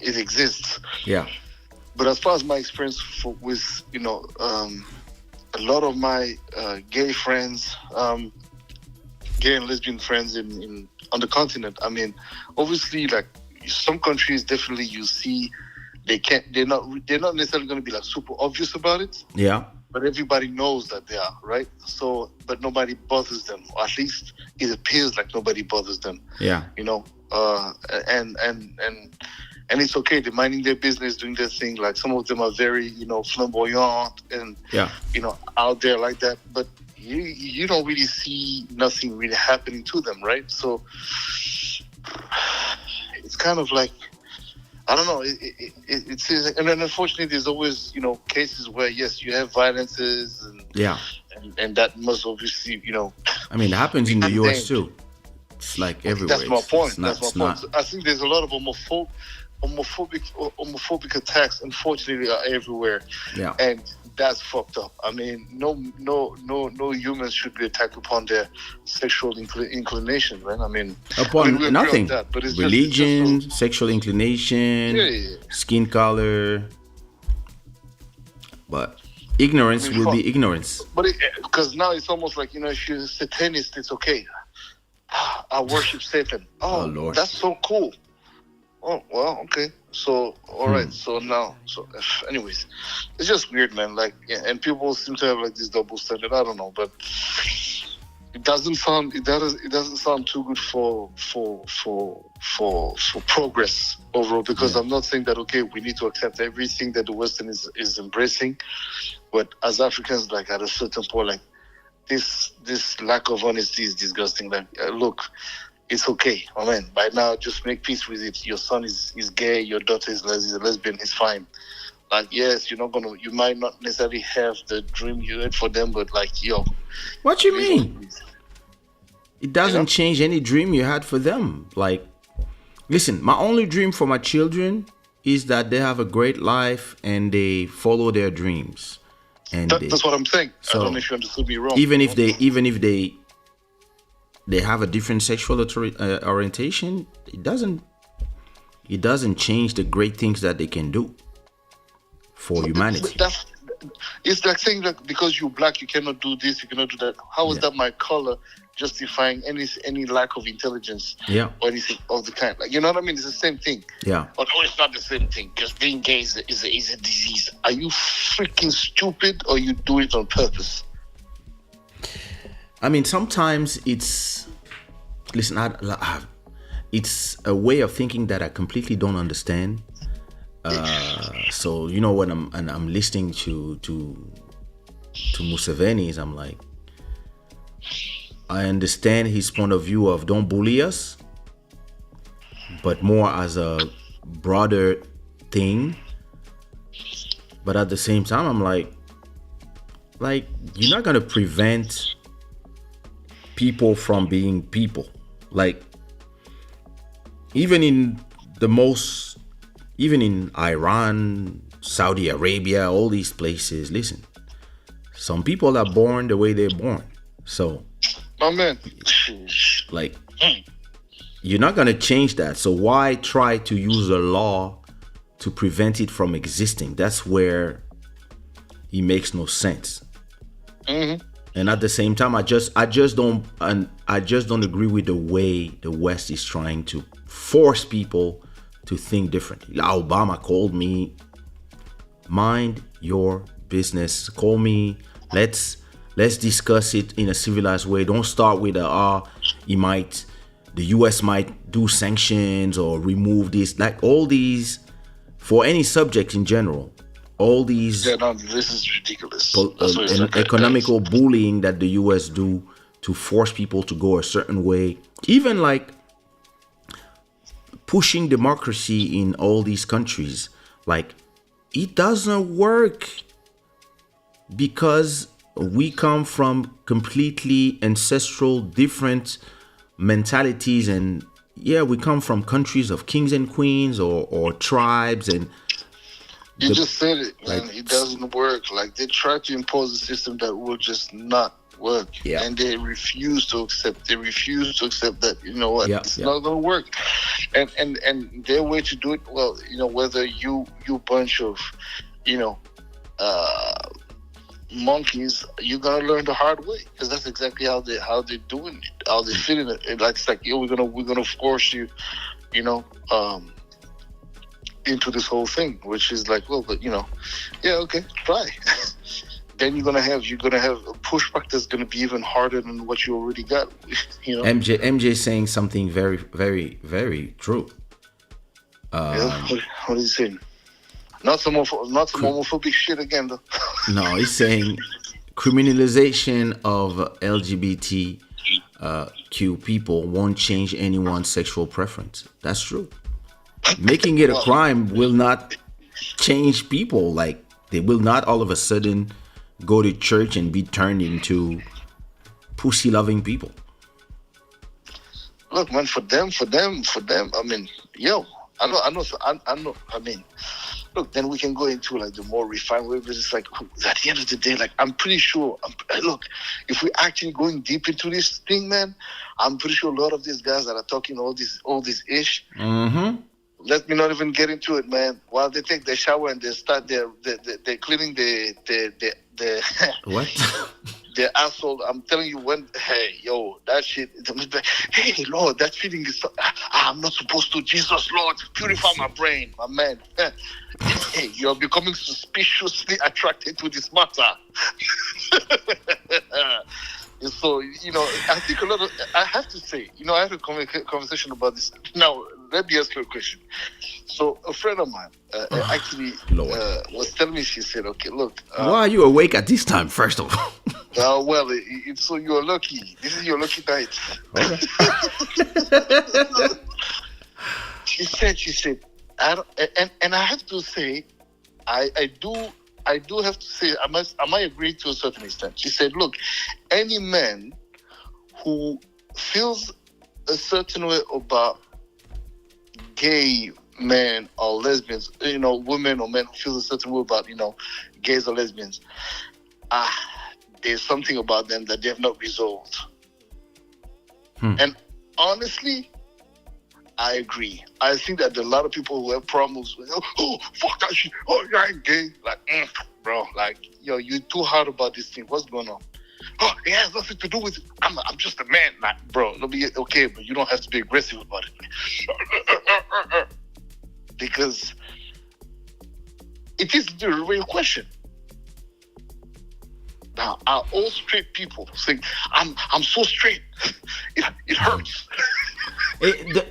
it exists. Yeah. But as far as my experience with a lot of my gay friends, gay and lesbian friends on the continent, I mean, obviously, like, some countries definitely you see they're not necessarily going to be like super obvious about it. Yeah. But everybody knows that they are, right? So, but nobody bothers them. Or at least it appears like nobody bothers them. Yeah. And it's okay. They're minding their business, doing their thing. Like, some of them are very, flamboyant and out there like that. But you don't really see nothing really happening to them, right? So it's kind of like, I don't know. It's and then unfortunately there's always cases where yes you have violences and that must obviously I mean, it happens in the US too. It's like everywhere. That's my point. That's my point. So I think there's a lot of homophobic attacks, unfortunately, are everywhere. Yeah. And that's fucked up. I mean, no humans should be attacked upon their sexual inclination, man. I mean, upon nothing. That, but it's religion, just sexual inclination, skin color. But ignorance will be ignorance. But because now it's almost like if you're a Satanist, it's okay. I worship Satan. Oh Lord, that's so cool. Oh, well, okay. So, all right. So anyways, it's just weird, man. Like, and people seem to have like this double standard. I don't know, but it doesn't sound too good for progress overall. Because I'm not saying that we need to accept everything that the Western is embracing, but as Africans, like, at a certain point, like, this lack of honesty is disgusting. Like, look. It's okay, oh man. By now, just make peace with it. Your son is gay. Your daughter is a lesbian. It's fine. Like, yes, you might not necessarily have the dream you had for them, but like, what you mean? It doesn't change any dream you had for them. Like, listen, my only dream for my children is that they have a great life and they follow their dreams. And that's what I'm saying. So, I don't know if you understood me wrong. Even if they have a different sexual orientation, it doesn't change the great things that they can do for humanity. It's like saying that because you're black, you cannot do this, you cannot do that. How is that my color justifying any lack of intelligence or anything of the kind? Like, you know what I mean? It's the same thing. Yeah. But no, it's not the same thing. Because being gay is a disease. Are you freaking stupid or you do it on purpose? I mean, sometimes it's a way of thinking that I completely don't understand. So when I'm listening to Museveni's, I'm like, I understand his point of view of don't bully us, but more as a broader thing, but at the same time, I'm like you're not gonna prevent people from being people. Like even in Iran, Saudi Arabia, all these places, listen, some people are born the way they're born. So, my man, like, you're not gonna change that. So why try to use a law to prevent it from existing? That's where it makes no sense. And at the same time, I just don't agree with the way the West is trying to force people to think differently. Obama called me, mind your business. Call me. Let's discuss it in a civilized way. Don't start with the US might do sanctions or remove this. Like all these, for any subject in general, all these this is ridiculous. Economical bullying that the US do to force people to go a certain way, even like pushing democracy in all these countries, like it doesn't work because we come from completely ancestral different mentalities, and we come from countries of kings and queens or tribes, and you just said it, man. It doesn't work. Like they try to impose a system that will just not work, and they refuse to accept. They refuse to accept that. You know what? It's not going to work. And their way to do it, well, you know, whether you bunch of, you know, monkeys, you're gonna learn the hard way, because that's exactly how they're doing it, how they're feeling it. It's like, we're gonna force you, you know, into this whole thing, which is like, well, but you know, okay, try. Then you're gonna have a pushback that's gonna be even harder than what you already got. You know, MJ saying something very, very, very true. What is he saying? Not some homophobic shit again, though. No, he's saying criminalization of LGBTQ people won't change anyone's sexual preference. That's true. Making it a crime will not change people. Like, they will not all of a sudden go to church and be turned into pussy-loving people. Look, man, for them. I mean, I know. I mean, look, then we can go into like the more refined way, but it's like, at the end of the day, like, I'm pretty sure, look, if we're actually going deep into this thing, man, I'm pretty sure a lot of these guys that are talking all this ish, let me not even get into it, man. While they take their shower and they start they're cleaning the what? Their asshole, I'm telling you, that shit, hey, Lord, that feeling is, I'm not supposed to, Jesus, Lord, purify my brain, my man. Hey, you're becoming suspiciously attracted to this matter. So, you know, I think I have to say, you know, I had a conversation about this. Now, let me ask you a question. So, a friend of mine actually was telling me, she said, okay, look. Why are you awake at this time, first of all? Well, it's so you're lucky. This is your lucky night. Okay. She said, I have to say, I do have to say, I might agree to a certain extent. She said, look, any man who feels a certain way about gay men or lesbians, you know, women or men who feel a certain way about, you know, gays or lesbians, there's something about them that they have not resolved. And honestly, I agree. I think that there are a lot of people who have problems with, oh, fuck that shit. Oh, you ain't gay. Like, bro, like, you're too hard about this thing. What's going on? Oh, it has nothing to do with it. I'm just a man. Like, bro, it'll be okay, but you don't have to be aggressive about it. Because it is the real question. Now, are all straight people saying, I'm so straight? It hurts.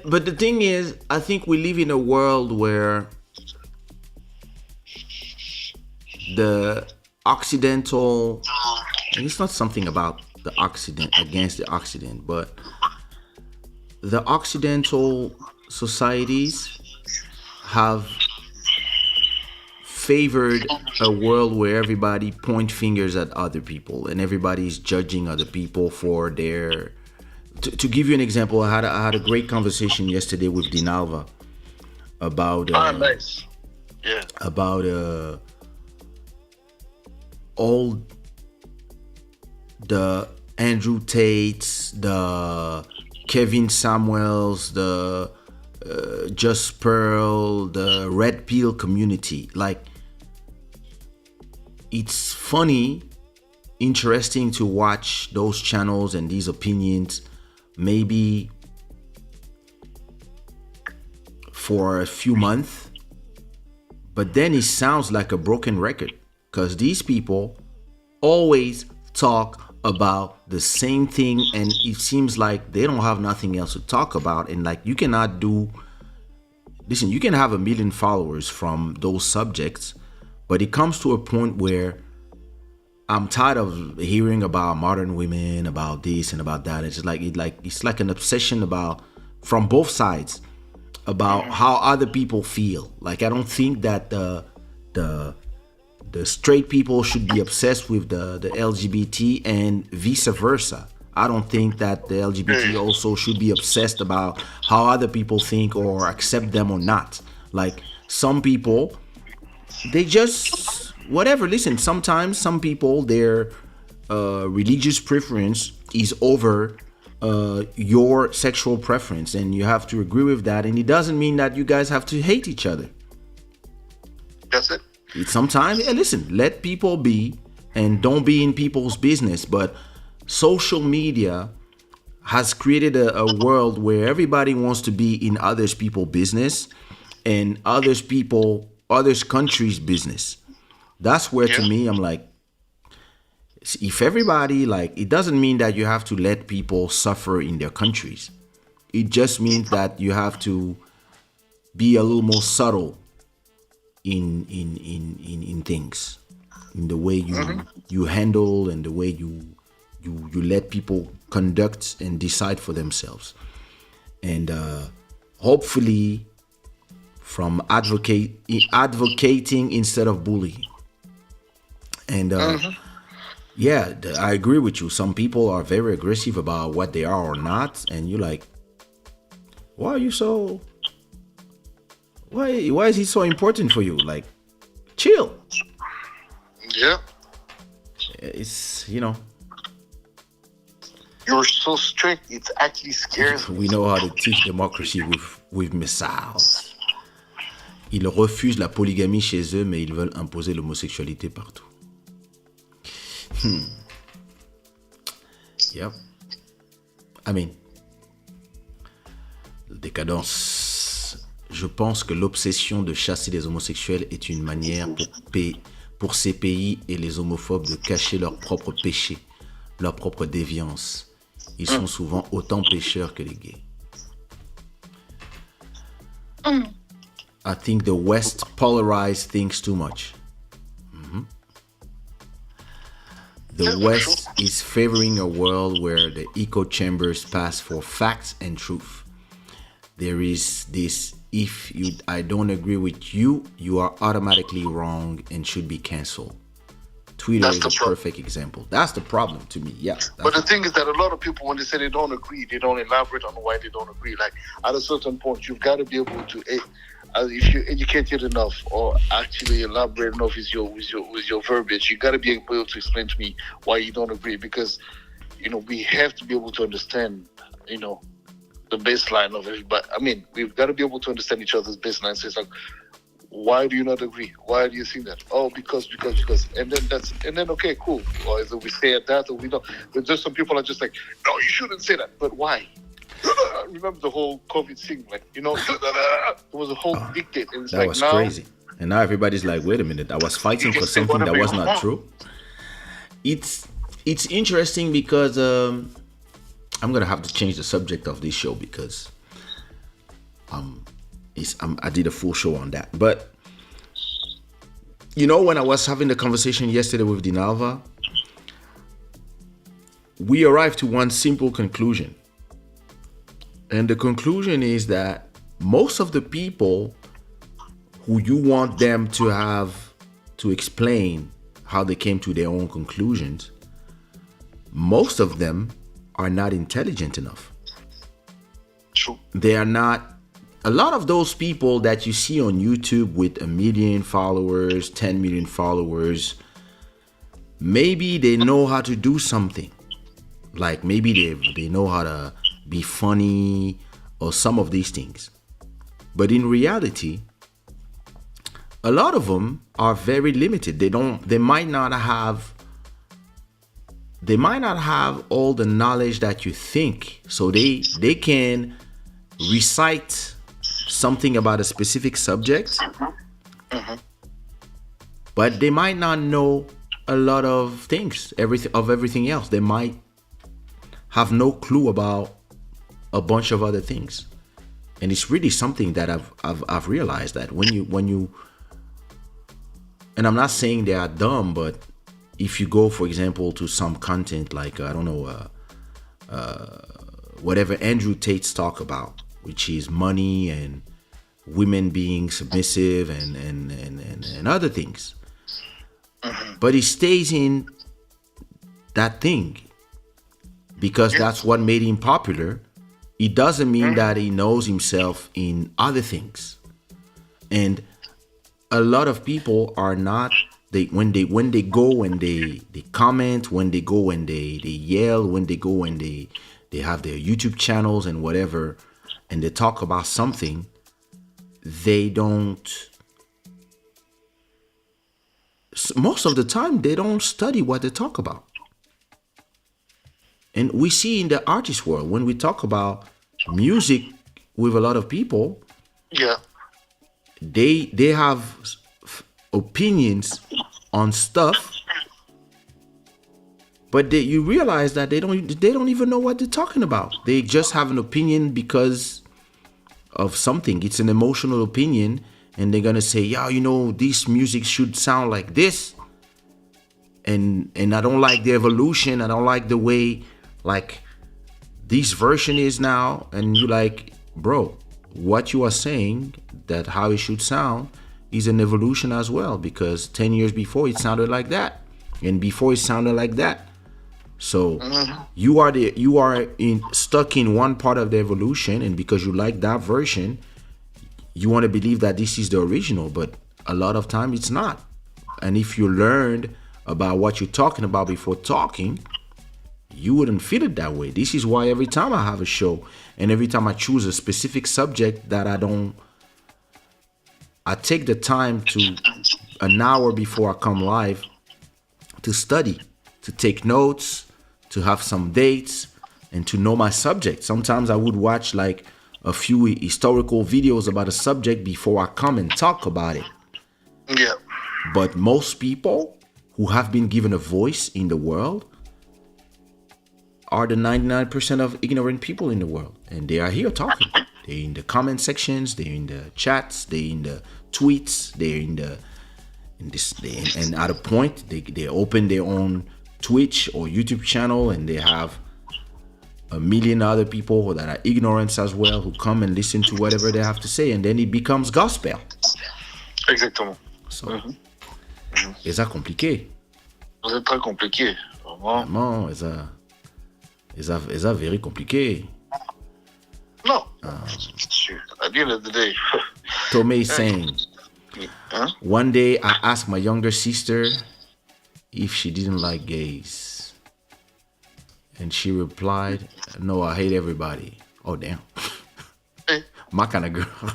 But the thing is, I think we live in a world where the Occidental, and it's not something about the Occident, against the Occident, but the Occidental societies have favored a world where everybody point fingers at other people and everybody's judging other people for their. To give you an example, I had a great conversation yesterday with Dinalva about nice. Yeah. about all the Andrew Tates, the Kevin Samuels, the Just Pearl, the Red Pill community. Like, it's funny, interesting to watch those channels and these opinions maybe for a few months, but then it sounds like a broken record because these people always talk about the same thing, and it seems like they don't have nothing else to talk about. And like, you cannot listen, you can have 1 million followers from those subjects, but it comes to a point where I'm tired of hearing about modern women, about this and about that. It's like an obsession from both sides about how other people feel. Like, I don't think that the straight people should be obsessed with the LGBT and vice versa. I don't think that the LGBT also should be obsessed about how other people think or accept them or not. Like, some people, they just whatever. Listen, sometimes some people, their religious preference is over your sexual preference, and you have to agree with that. And it doesn't mean that you guys have to hate each other. That's it. Sometimes, listen, let people be and don't be in people's business. But social media has created a world where everybody wants to be in others people's business and others countries' business. That's where, to me, I'm like, if everybody, like, it doesn't mean that you have to let people suffer in their countries. It just means that you have to be a little more subtle in things, in the way you handle and the way you let people conduct and decide for themselves. And hopefully from advocating instead of bullying. And yeah, I agree with you. Some people are very aggressive about what they are or not, and you're like, why are you so? Why is he so important for you? Like, chill. Yeah. It's, You're so strict. It actually scares me. We know how to teach democracy with missiles. Ils refusent la polygamie chez eux, mais ils veulent imposer l'homosexualité partout. Yep. I mean, décadence. Je pense que l'obsession de chasser les homosexuels est une manière pour ces pays et les homophobes de cacher leurs propres péchés, leur propre déviance. Ils sont souvent autant pécheurs que les gays. I think the West polarized things too much. The West is favoring a world where the echo chambers pass for facts and truth. There is this, I don't agree with you, you are automatically wrong and should be canceled. Twitter is a perfect example. That's the problem to me. Yeah. But the thing is that a lot of people, when they say they don't agree, they don't elaborate on why they don't agree. Like, at a certain point, you've got to be able to, if you're educated enough or actually elaborate enough with your verbiage, you got to be able to explain to me why you don't agree. Because, we have to be able to understand, the baseline of everybody. I mean, we've got to be able to understand each other's baseline. So it's like, why do you not agree? Why do you think that? Oh, because. And then okay, cool. Or either we say that or we don't. But just some people are just like, no, you shouldn't say that. But why? Remember the whole COVID thing? Like, there was a whole dictate. And it's that was crazy. And now everybody's like, wait a minute, I was fighting for something that was not true. It's interesting because I'm gonna have to change the subject of this show because I did a full show on that. But when I was having the conversation yesterday with Dinalva, we arrived to one simple conclusion. And the conclusion is that most of the people who you want them to have to explain how they came to their own conclusions, most of them are not intelligent enough. True. They are not. A lot of those people that you see on YouTube with 1 million followers, 10 million followers, maybe they know how to do something. Like maybe they know how to be funny or some of these things. But in reality, a lot of them are very limited. They might not have all the knowledge that you think. So they can recite something about a specific subject, but they might not know a lot of things, everything else. They might have no clue about a bunch of other things. And it's really something that I've realized, that when you and I'm not saying they are dumb, but if you go, for example, to some content like whatever Andrew Tate's talk about, which is money and women being submissive and other things, but he stays in that thing because that's what made him popular. It doesn't mean that he knows himself in other things. And a lot of people are not. When they go and they comment, when they go and they yell, when they go and they have their YouTube channels and whatever, and they talk about something, they don't. Most of the time, they don't study what they talk about. And we see in the artist world, when we talk about music with a lot of people, they have opinions on stuff, but you realize that they don't even know what they're talking about. They just have an opinion because of something. It's an emotional opinion, and they're gonna say, yeah, this music should sound like this, and I don't like the evolution. I don't like the way like this version is now. And you're like, bro, what you are saying, that how it should sound, is an evolution as well, because 10 years before it sounded like that, and before it sounded like that. So you are stuck in one part of the evolution, and because you like that version, you want to believe that this is the original, but a lot of time it's not. And if you learned about what you're talking about before talking, you wouldn't feel it that way. This is why every time I have a show, and every time I choose a specific subject that I take the time to, an hour before I come live, to study, to take notes, to have some dates, and to know my subject. Sometimes I would watch like a few historical videos about a subject before I come and talk about it. Yeah. But most people who have been given a voice in the world are the 99% of ignorant people in the world. And they are here talking. They're in the comment sections, they're in the chats, they're in the tweets, and at a point they open their own Twitch or YouTube channel, and they have 1 million other people that are ignorant as well, who come and listen to whatever they have to say, and then it becomes gospel. Exactement. So, c'est ça compliqué. C'est très compliqué. Vraiment, c'est ça very compliqué. No. At the end of the day. Tomei saying, one day I asked my younger sister if she didn't like gays. And she replied, no, I hate everybody. Oh, damn. Hey. My kind of girl.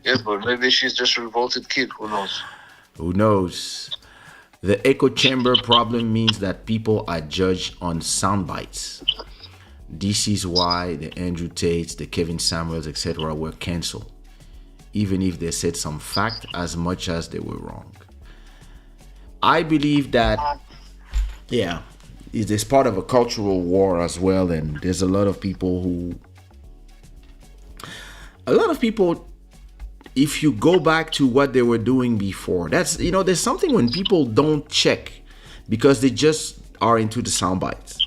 Yes, but maybe she's just a revolted kid. Who knows? Who knows? The echo chamber problem means that people are judged on sound bites. This is why the Andrew Tates, the Kevin Samuels, etc. were cancelled, even if they said some fact as much as they were wrong. I believe that, it is part of a cultural war as well, and there's a lot of people, if you go back to what they were doing before, that's, there's something when people don't check because they just are into the sound bites.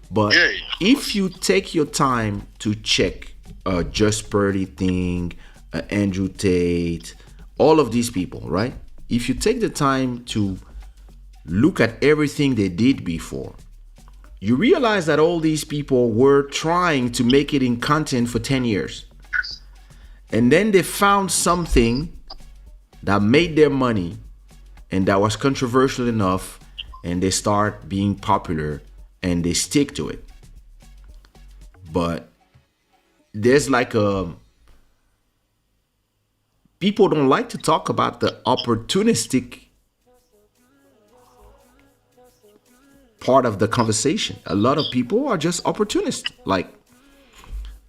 But if you take your time to check Just Purdy thing, Andrew Tate, all of these people, right? If you take the time to look at everything they did before, you realize that all these people were trying to make it in content for 10 years. And then they found something that made their money and that was controversial enough, and they start being popular and they stick to it. But there's like a... people don't like to talk about the opportunistic part of the conversation. A lot of people are just opportunists. Like,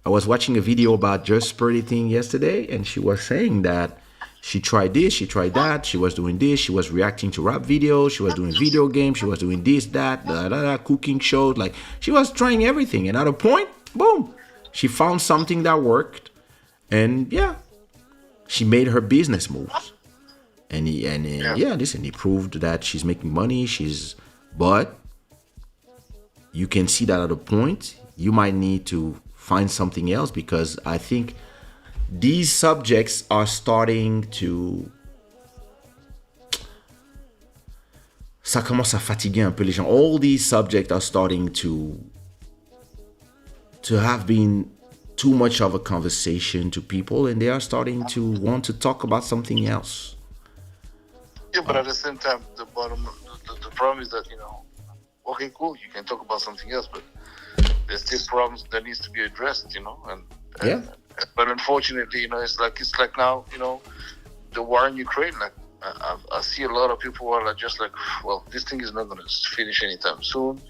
I was watching a video about Just Pretty thing yesterday, and she was saying that she tried this, she tried that, she was doing this, she was reacting to rap videos, she was doing video games, she was doing this, that, cooking shows. Like, she was trying everything, and at a point, boom, she found something that worked, and yeah, she made her business moves. And listen, he proved that she's making money. But you can see that at a point, you might need to find something else, because I think these subjects are starting to... ça commence à fatiguer un peu les gens. All these subjects are starting to have been too much of a conversation to people, and they are starting to want to talk about something else. Yeah, but at the same time, the problem is that, okay, cool, you can talk about something else, but there's still problems that needs to be addressed, but unfortunately, it's like now, the war in Ukraine, like I see a lot of people who are just like, well, this thing is not going to finish anytime soon.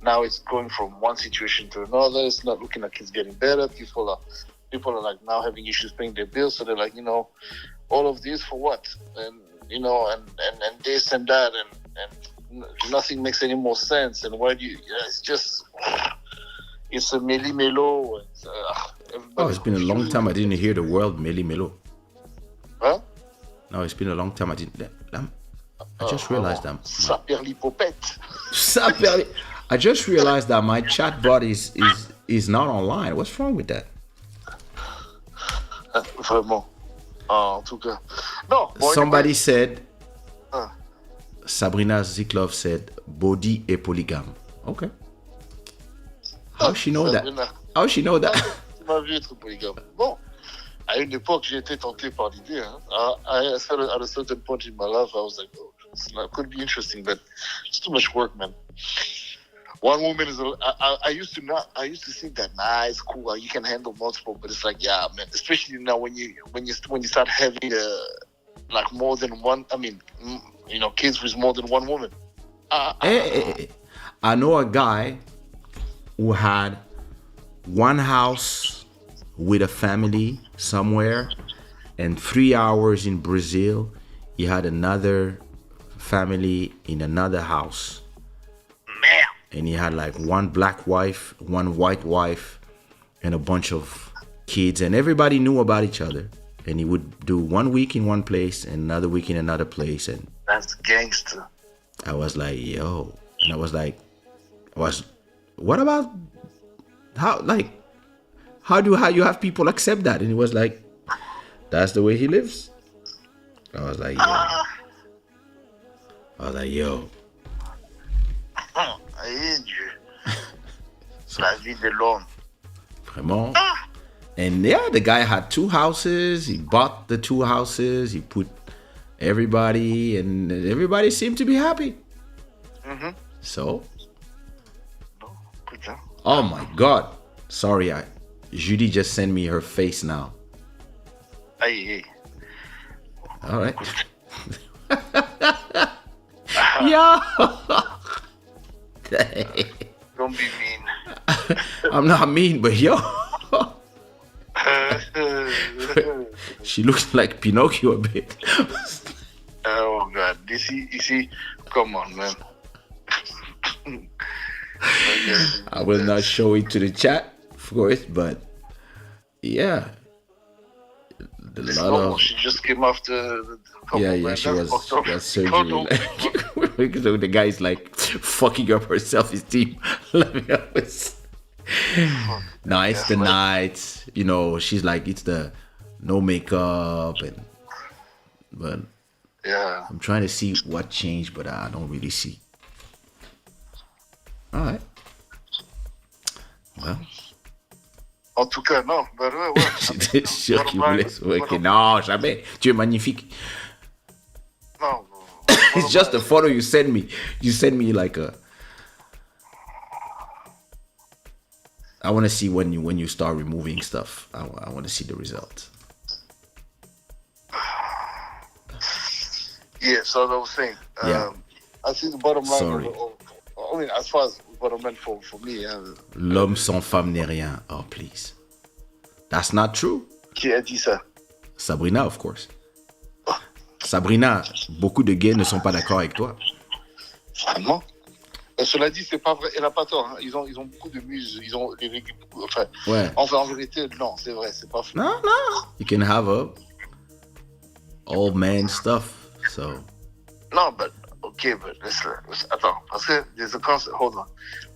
Now it's going from one situation to another. It's not looking like it's getting better. People are like now having issues paying their bills. So they're like, all of this for what? And and this and that, and nothing makes any more sense. And why do you? It's just, it's a meli melo. It's been a long time I didn't hear the word meli melo. Huh? No, it's been a long time I didn't. I just realized that. I just realized that my chatbot is not online. What's wrong with that? Vraiment. En tout cas. No. Somebody said, Sabrina Ziklov said, body est polygame. Okay. How she know that? How she know that? Tu m'as vu être polygame. Bon. À une époque, j'ai été tenté par l'idée. At a certain point in my life, I was like, oh, it could be interesting, but it's too much work, man. One woman is. I used to think that it's cool. You can handle multiple, but it's like, yeah, man. Especially now when you start having like more than one. I mean, kids with more than one woman. I know a guy who had one house with a family somewhere, and 3 hours in Brazil, he had another family in another house. Man. And he had like one black wife, one white wife, and a bunch of kids, and everybody knew about each other. And he would do 1 week in one place and another week in another place. And that's gangster. I was like, yo. And I was like, what about how do you have people accept that? And he was like, that's the way he lives. I was like, yo. La vie de l'homme. Vraiment. And yeah, the guy had 2 houses. He bought the 2 houses. He put everybody, and everybody seemed to be happy. Mm-hmm. So. Oh my God. Sorry, Judy just sent me her face now. Hey. All right. Yeah. Don't be mean. I'm not mean, but yo. She looks like Pinocchio a bit. Oh God. You see, come on, man. I will not show it to the chat, of course, but yeah. She just came off the yeah, she was surgery. So the guy's like fucking up her self-esteem. No, it's the night. She's like, it's the no makeup, and but Yeah. I'm trying to see what changed, but I don't really see. All right. Well. En tout cas, non. Ben ouais. J'étais sûr qu'il voulait se worker. Non, jamais. Tu es magnifique. Non. It's just a photo you sent me. You sent me like a. I want to see when you start removing stuff. I want to see the result. Yeah, so as I was saying, Yeah. I think the bottom line. Sorry. I mean, as far as bottom line for me. L'homme sans femme n'est rien. Oh, please. That's not true. Qui a dit ça? Sabrina, of course. Sabrina, beaucoup de gays ne sont pas d'accord avec toi. Vraiment? Cela dit, c'est pas vrai. Elle a pas tort. Hein. Ils ont beaucoup de muses. Ils ont beaucoup. Enfin, Ouais. en vérité, non, c'est vrai, c'est pas faux. No. You can have a old man stuff. So. No, but okay, but listen. Attends, parce que there's a concept. Hold on.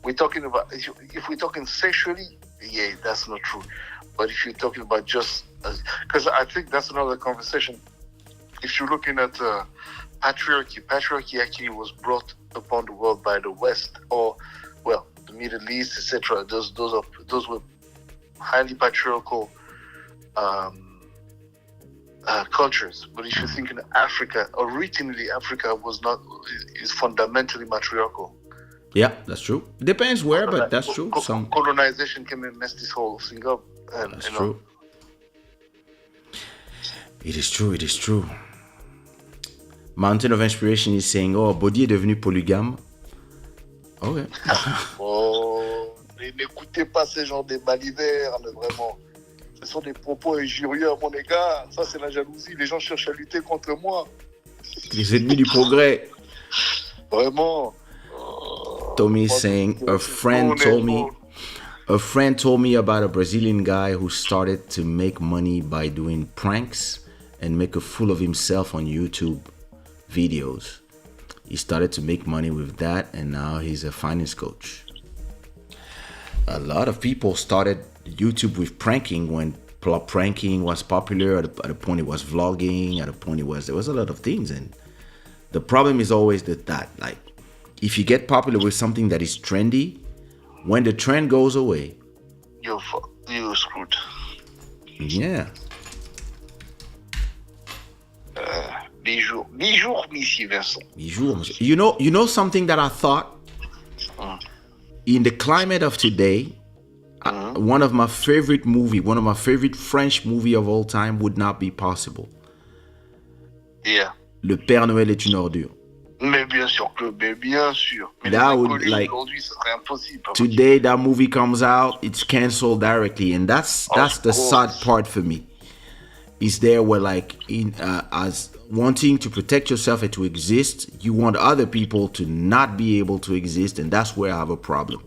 We're talking about if we're talking sexually, yeah, that's not true. But if you're talking about just, because I think that's another conversation. If you're looking at patriarchy actually was brought upon the world by the West, or well, the Middle East, etc. Those were highly patriarchal cultures. But if you think in Africa, originally Africa is fundamentally matriarchal. Yeah, that's true. Depends where, but that's true. Some Colonization came and messed this whole thing up. And, that's true. It is true. Mountain of Inspiration is saying, oh, Body est devenu polygame. Okay. Oh, n'écoutez pas ces gens des balivernes, vraiment. Ce sont des propos injurieux à mon égard. Ça, c'est la jalousie. Les gens cherchent à lutter contre moi. Les ennemis du progrès. Vraiment. Tommy is saying, a friend told me about a Brazilian guy who started to make money by doing pranks and make a fool of himself on YouTube videos. He started to make money with that, and now he's a finance coach. A lot of people started YouTube with pranking when pranking was popular. At a point it was vlogging, at a point there was a lot of things, and the problem is always that like if you get popular with something that is trendy, when the trend goes away, you're screwed. Yeah. Bijou, Missy Vincent. You know something that I thought in the climate of today, one of my favorite French movie of all time would not be possible. Yeah. Le Père Noël est une ordure. Mais bien sûr. Mais that would like aujourd'hui, ce serait impossible. Today that movie comes out, it's canceled directly, and that's the sad part for me. Is there where like as wanting to protect yourself and to exist, you want other people to not be able to exist, and that's where I have a problem.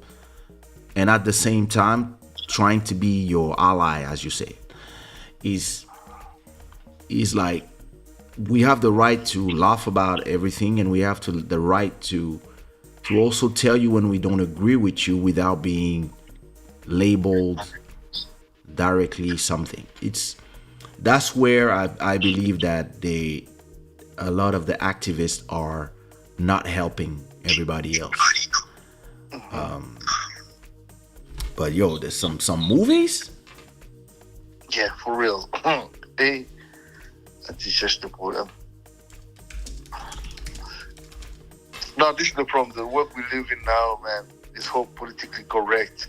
And at the same time, trying to be your ally, as you say, is like we have the right to laugh about everything, and we have the right to also tell you when we don't agree with you without being labeled directly something. That's where I believe that a lot of the activists are not helping everybody else. But yo, there's some movies. Yeah, for real. Hey, c'est just the problem. No, this is the problem. The world we live in now, man, is whole politically correct.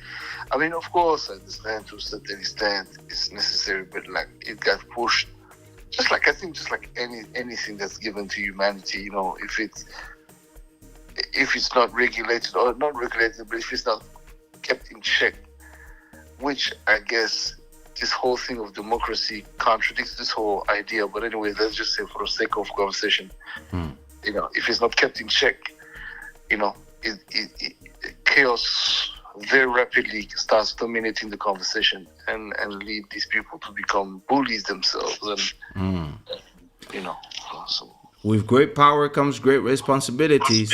I mean, of course, I understand to a certain extent it's necessary, but like it got pushed. Just like anything that's given to humanity, you know, if it's not regulated or not regulated, but if it's not kept in check, which I guess this whole thing of democracy contradicts this whole idea. But anyway, let's just say for the sake of conversation, you know, if it's not kept in check, you know, chaos very rapidly starts dominating the conversation and lead these people to become bullies themselves, and you know. So. With great power comes great responsibilities.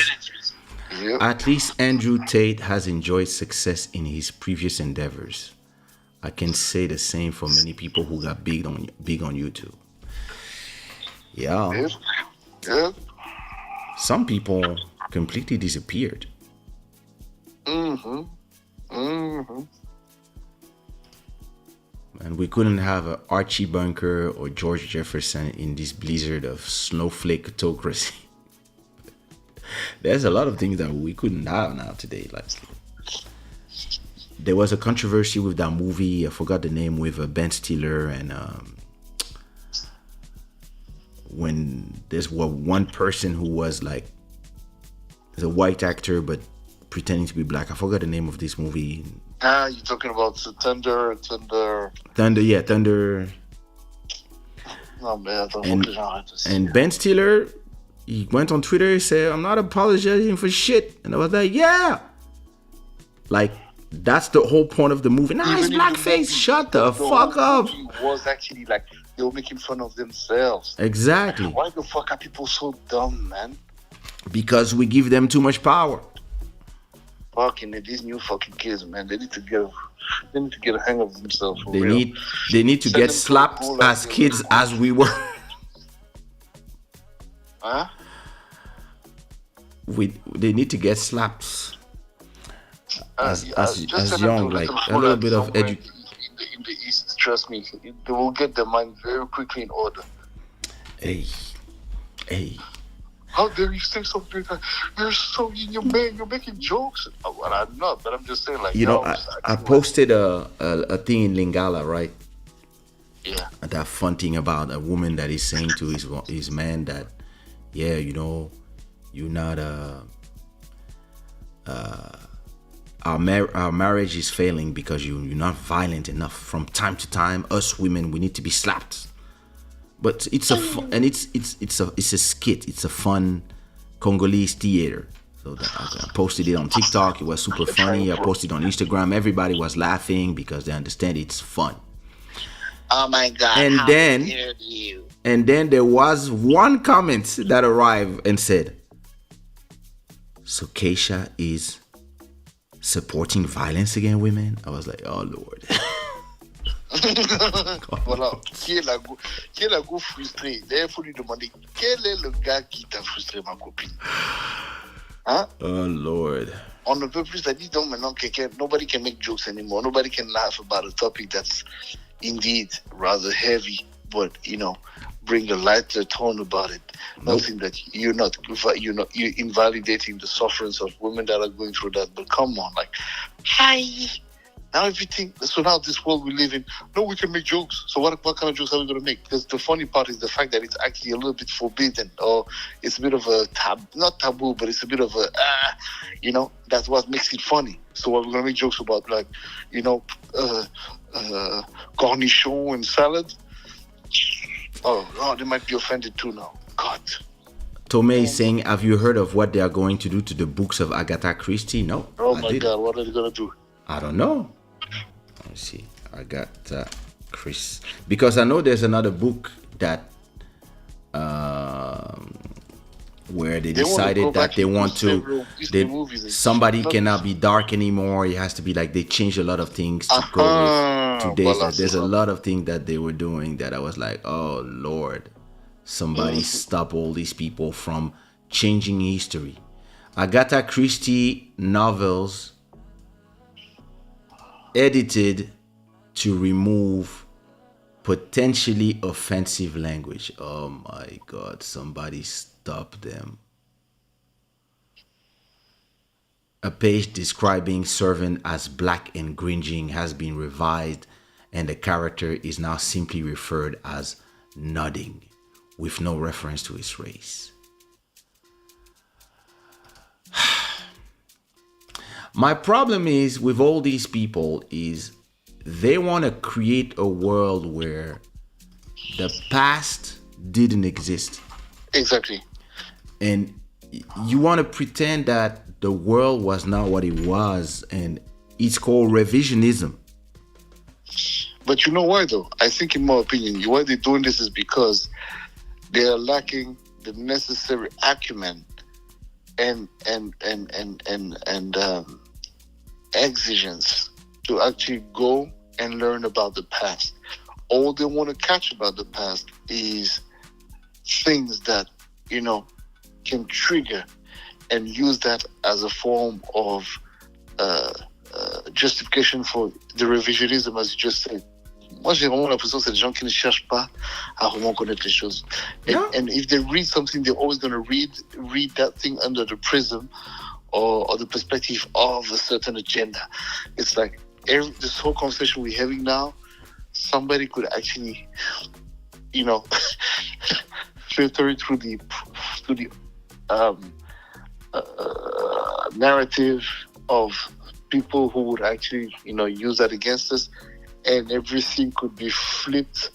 Yep. At least Andrew Tate has enjoyed success in his previous endeavors. I can say the same for many people who got big on YouTube. Yeah. Yep. Yep. Some people completely disappeared. Mm-hmm. Mm-hmm. And we couldn't have a Archie Bunker or George Jefferson in this blizzard of snowflake autocracy. There's a lot of things that we couldn't have now today. Like, there was a controversy with that movie. I forgot the name, with Ben Stiller, and when there's one person who was like, is a white actor but pretending to be black. I forgot the name of this movie. You're talking about Thunder. Yeah, Thunder. No, man, And Ben Stiller, he went on Twitter and said, "I'm not apologizing for shit." And I was like, yeah. Like, that's the whole point of the movie. Nah, it's blackface. Shut the fuck up. It was actually like, they were making fun of themselves. Exactly. Why the fuck are people so dumb, man? Because we give them too much power. Fucking these new fucking kids, man. They need to get a hang of themselves. They need to get slapped as kids as we were. Huh? They need to get slapped as young, like a little bit of education. In the East, trust me, they will get their mind very quickly in order. Hey. How dare you say something like that? You're so you're making jokes. Well, I'm not, but I'm just saying, like, you know, I posted a thing in Lingala, right? Yeah. That fun thing about a woman that is saying to his man that, yeah, you know, you're not our marriage is failing because you're not violent enough. From time to time, us women, we need to be slapped. But it's a skit. It's a fun Congolese theater. So I posted it on TikTok. It was super funny. I posted it on Instagram. Everybody was laughing because they understand it's fun. Oh my God! And how then dare you. And then there was one comment that arrived and said, "So Kaysha is supporting violence against women?" I was like, oh Lord. Voilà. Qui est la go frustrée? D'ailleurs, il faut lui demander quel est le gars qui t'a frustré, ma copine. Hein? Oh Lord. On ne peut plus dire donc maintenant nobody can make jokes anymore. Nobody can laugh about a topic that's indeed rather heavy, but bring a lighter tone about it. Nope. Nothing that you're invalidating the sufferance of women that are going through that. But come on, like, hi. Now everything. So now this world we live in, no, we can make jokes. So what kind of jokes are we going to make? Because the funny part is the fact that it's actually a little bit forbidden, or it's a bit of a not taboo, but it's a bit of a, that's what makes it funny. So what we're going to make jokes about, like, cornichon and salad. Oh, no, they might be offended too now. God. Tomei is saying, have you heard of what they are going to do to the books of Agatha Christie? No. Oh my God, what are they going to do? I don't know. Let's see. Agatha Christie. Because I know there's another book that where they decided that they want to somebody cannot be dark anymore. It has to be like, they changed a lot of things to go with today's. There's a lot of things that they were doing that I was like, oh Lord, somebody stop all these people from changing history. Agatha Christie novels edited to remove potentially offensive language. Oh my God, somebody stop them. A page describing Servant as black and cringing has been revised, and the character is now simply referred as nodding, with no reference to his race. My problem is with all these people is they want to create a world where the past didn't exist. Exactly. And you want to pretend that the world was not what it was, and it's called revisionism. But you know why though? I think, in my opinion, why they're doing this is because they are lacking the necessary acumen and exigence to actually go and learn about the past. All they want to catch about the past is things that, can trigger and use that as a form of justification for the revisionism, as you just said. Moi, j'ai vraiment l'impression que c'est des gens qui ne cherchent pas à vraiment connaître les choses. And if they read something, they're always going to read that thing under the prism or the perspective of a certain agenda. It's like this whole conversation we're having now, somebody could actually, filter it through the narrative of people who would actually, use that against us, and everything could be flipped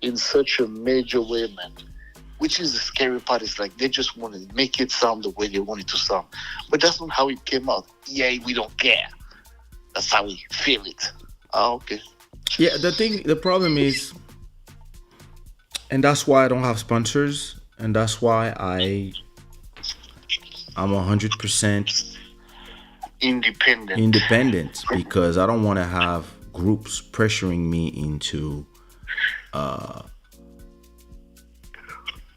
in such a major way, man. Which is the scary part. It's like they just want to make it sound the way they want it to sound, but that's not how it came out. Yeah, we don't care. That's how we feel it. Okay. Yeah, the problem is, and that's why I don't have sponsors, and that's why I'm 100% independent, because I don't want to have groups pressuring me into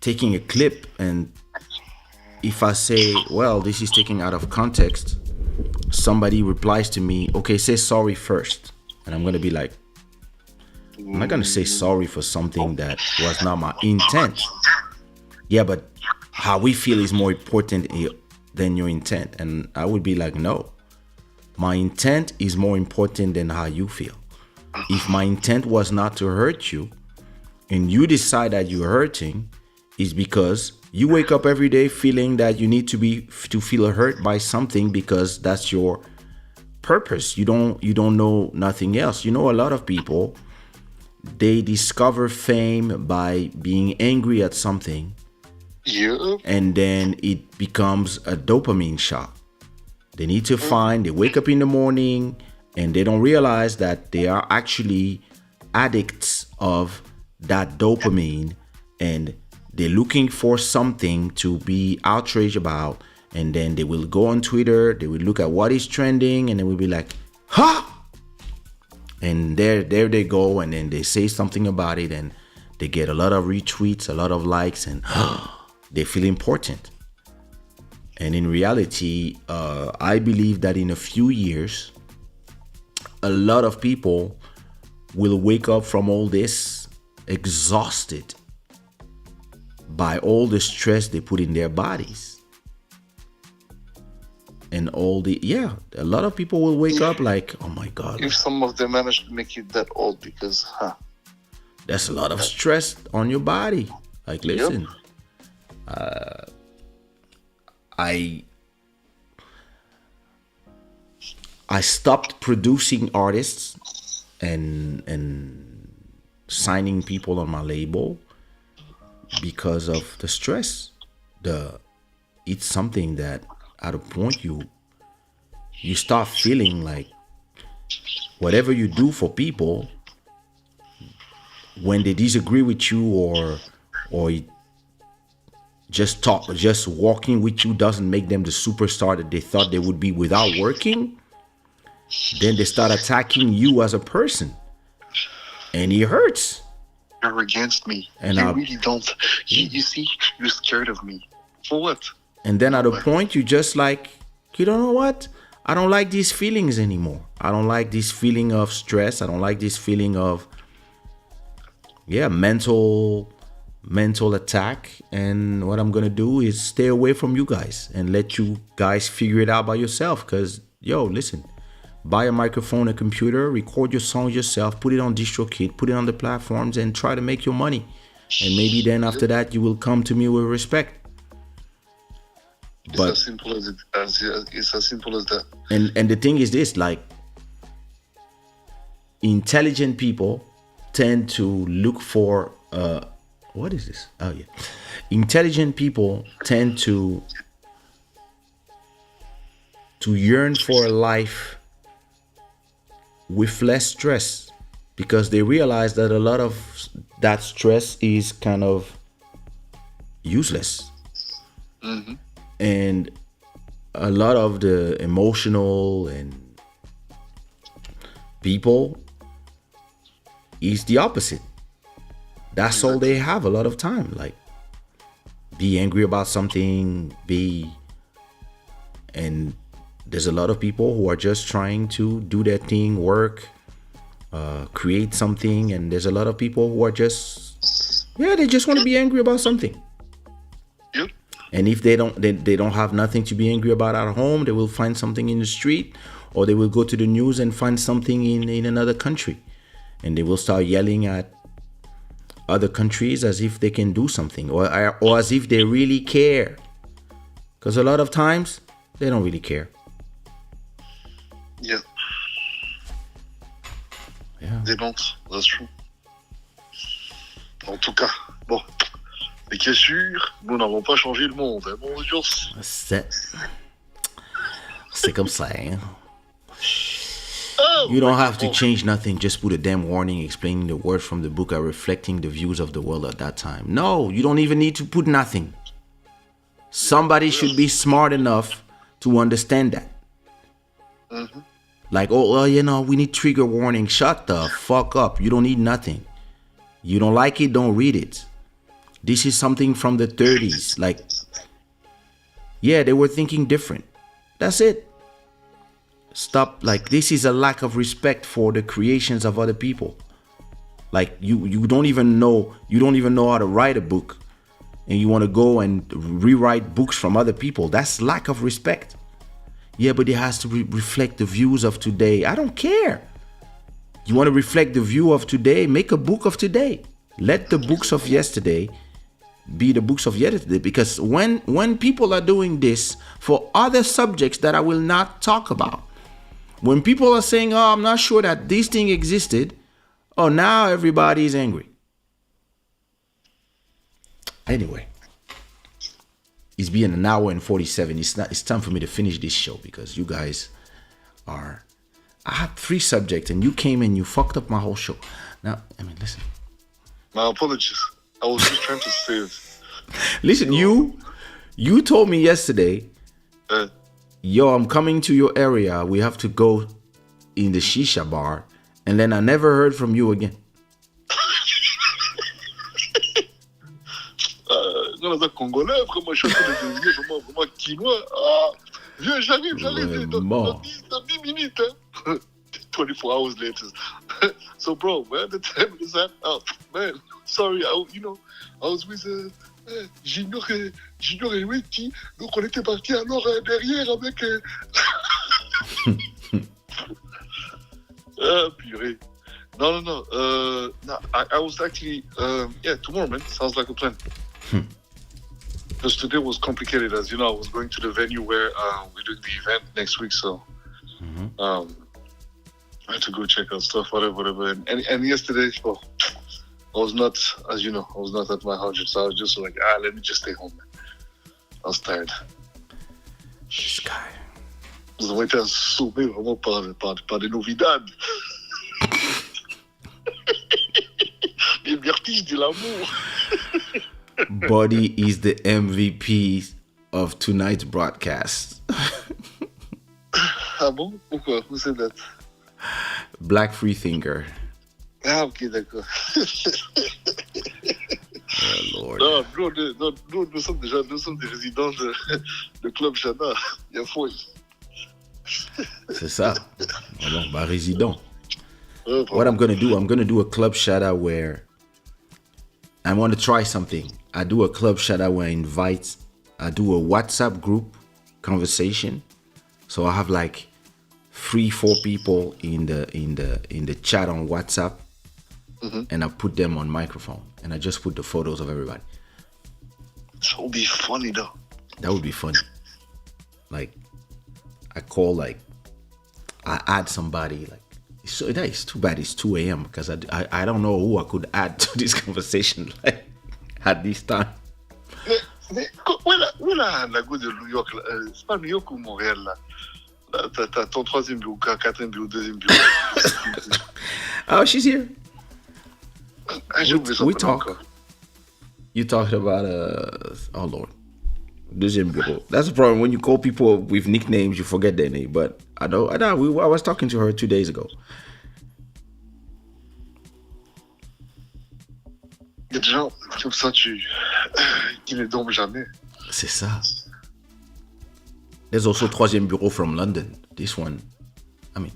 taking a clip, and if I say, well, this is taken out of context, somebody replies to me, okay, say sorry first, and I'm gonna be like, I'm not gonna say sorry for something that was not my intent. Yeah, but how we feel is more important than your intent. And I would be like, no, my intent is more important than how you feel. If my intent was not to hurt you, and you decide that you're hurting, is because you wake up every day feeling that you need to feel hurt by something, because that's your purpose. You don't know nothing else. A lot of people, they discover fame by being angry at something. Yeah. And then it becomes a dopamine shot. They need to they wake up in the morning and they don't realize that they are actually addicts of that dopamine, and they're looking for something to be outraged about, and then they will go on Twitter, they will look at what is trending, and they will be like, ha! And there they go, and then they say something about it, and they get a lot of retweets, a lot of likes, and they feel important. And in reality, I believe that in a few years, a lot of people will wake up from all this exhausted by all the stress they put in their bodies. And a lot of people will wake up like, oh my God. If some of them manage to make it that old, because, that's a lot of stress on your body. Like, listen, I stopped producing artists and signing people on my label because of the stress. It's something that at a point you start feeling like whatever you do for people, when they disagree with you or just walking with you doesn't make them the superstar that they thought they would be without working, then they start attacking you as a person, and it hurts. You're against me. And you really don't. You see, you're scared of me. For what? And then at a point, you just like, you don't know what? I don't like these feelings anymore. I don't like this feeling of stress. I don't like this feeling of, mental attack. And what I'm going to do is stay away from you guys and let you guys figure it out by yourself. Because, listen, buy a microphone, a computer, record your songs yourself, put it on DistroKid, put it on the platforms, and try to make your money. And maybe then after that, you will come to me with respect. It's as simple as it's as simple as that. And the thing is this, like, intelligent people tend to look for what is this? Oh yeah. Intelligent people tend to yearn for a life with less stress, because they realize that a lot of that stress is kind of useless. Mm-hmm. And a lot of the emotional and people is the opposite. That's all they have a lot of time. Like, be angry about something, and there's a lot of people who are just trying to do their thing, work, create something, and there's a lot of people who are just, they just want to be angry about something. Yep. And if they don't have nothing to be angry about at home, they will find something in the street, or they will go to the news and find something in another country, and they will start yelling at other countries as if they can do something, or as if they really care, because a lot of times they don't really care. Yeah. Yeah. They don't. That's true. En tout cas, bon. Mais qui est sûr, nous n'avons pas changé le monde, hein, mon Dieu. C'est comme ça, hein? Oh, You don't have to change nothing. Just put a damn warning explaining the words from the book are reflecting the views of the world at that time. No, you don't even need to put nothing. Somebody should be smart enough to understand that. Mm-hmm. Like, oh, well, you know, we need trigger warning. Shut the fuck up. You don't need nothing. You don't like it, don't read it. This is something from the 30s. Like, yeah, they were thinking different. That's it. Stop. Like, this is a lack of respect for the creations of other people. Like, you don't even know how to write a book, and you want to go and rewrite books from other people. That's lack of respect. Yeah, but it has to reflect the views of today. I don't care. You want to reflect the view of today? Make a book of today. Let the books of yesterday be the books of yesterday. Because when people are doing this for other subjects that I will not talk about, when people are saying, oh, I'm not sure that this thing existed, oh, now everybody is angry. Anyway, it's been an hour and 47. It's time for me to finish this show because you guys are... I had 3 subjects and you came and you fucked up my whole show. Now, I mean, listen. My apologies. I was just trying to save. Listen, you told me yesterday, yo, I'm coming to your area. We have to go in the shisha bar. And then I never heard from you again. Non, c'est congolais, vraiment, je suis en train de devenir vraiment quinois. Ah, vieux, j'arrive dans 10 minutes. Hein. 24 hours later. So, bro, man, the time is up. Oh, man, sorry, I was with Junior et Ricky. Donc, on était partis alors derrière avec... Purée. No. No, I was actually... tomorrow, man. Sounds like a plan. Because today was complicated, as you know. I was going to the venue where we're doing the event next week, so I had to go check out stuff, whatever. And yesterday, I was not, as you know, I was not at my 100, so I was just like, let me just stay home, man. I was tired. This guy. Nous avons été assommés vraiment par des novidades. Des vertiges de l'amour. Buddy is the MVP of tonight's broadcast. Ah bon? Pourquoi? Who said that? Black Freethinker. Ah, ok, d'accord. Oh, Lord. Non, nous sommes des résidents de Club Shada. Il y a fouille. C'est ça. Bon, bah, résident. What I'm going to do a Club Shada where I want to try something. I do a Club Shada where I do a WhatsApp group conversation. So I have like 3-4 people in the chat on WhatsApp, and I put them on microphone, and I just put the photos of everybody. That would be funny though. That would be funny. Like, I call, like, I add somebody, like, so it's too bad it's 2 a.m. because I don't know who I could add to this conversation like at this time. Mais où la go de New York là? C'est pas New York ou Montréal là? T'as ton 3e bureau, 4e bureau, 2e bureau. Oh, she's here. We talk. You talked about oh Lord, 2e bureau. That's the problem when you call people with nicknames, you forget their name. But I was talking to her 2 days ago. Il y a des gens comme ça, Qui ne dorment jamais. C'est ça. There's also troisième bureau from London. This one, I mean,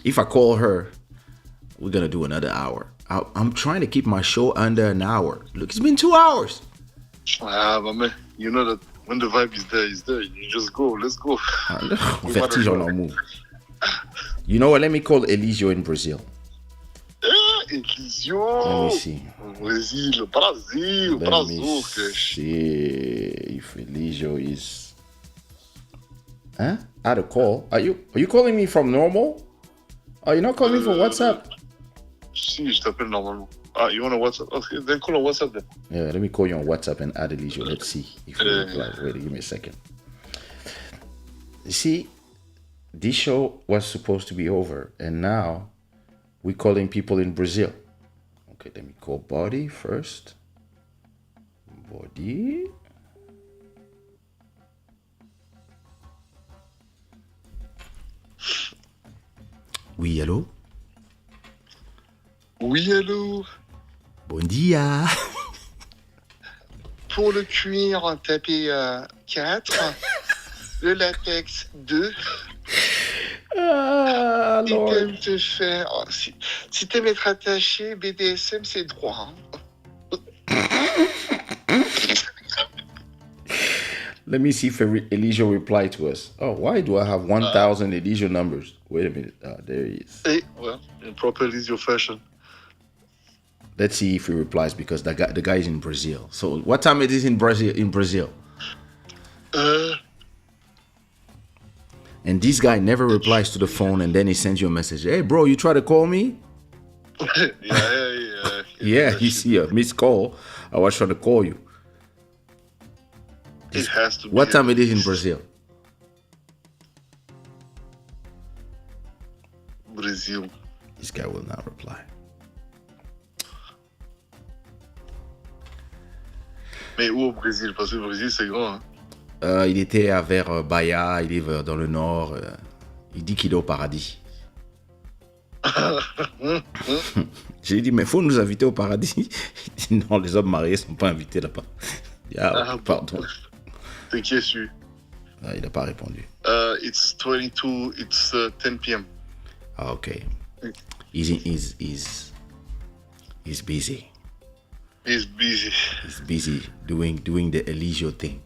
if I call her, we're gonna do another hour. I'm trying to keep my show under an hour. Look, it's been 2 hours. Ah, but man, you know that when the vibe is there, it's there. You just go. Let's go. Vertige on our move. You know what? Let me call Eligio in Brazil. Elisio. Let me see. Brasil. Let me see if Eligio is. Huh? Add a call. Are you calling me from normal? Are you not calling me from WhatsApp? Si, je t'appelle normalement. Ah, you want a WhatsApp? Okay, then call on WhatsApp then. Yeah, let me call you on WhatsApp and add Eligio. Let's see if you reply. Wait, give me a second. You see, this show was supposed to be over, and now we're calling people in Brazil. Okay, let me call Body first. Body. Oui, allô? Oui, allô? Bon dia. Pour le cuir, tapez 4. Le latex 2. Ah, Si Lord. t'aimes te faire... si t'aimes être attaché, BDSM, c'est droit. Let me see if Eligio replied to us. Oh, why do I have 1,000 Eligio numbers? Wait a minute. There he is. Hey, well, in proper Elisio fashion. Let's see if he replies because the guy is in Brazil. So what time it is in Brazil? And this guy never replies to the phone, and then he sends you a message. Hey, bro, you try to call me? Yeah. Yeah, you see a missed call. I was trying to call you. It has to be. What time it is in Brazil? Brazil. This guy will not reply. Mais où au Brésil? Parce que le Brésil, c'est grand. Hein? Il était vers Bahia, il est dans le nord. Il dit qu'il est au paradis. J'ai dit, mais il faut nous inviter au paradis. Il dit, non, les hommes mariés ne sont pas invités là-bas. Pardon. C'est qui est sûr? Il n'a pas répondu. It's 22, it's 10 p.m. Ah, okay. He's busy. He's busy. He's busy doing the Eligio thing.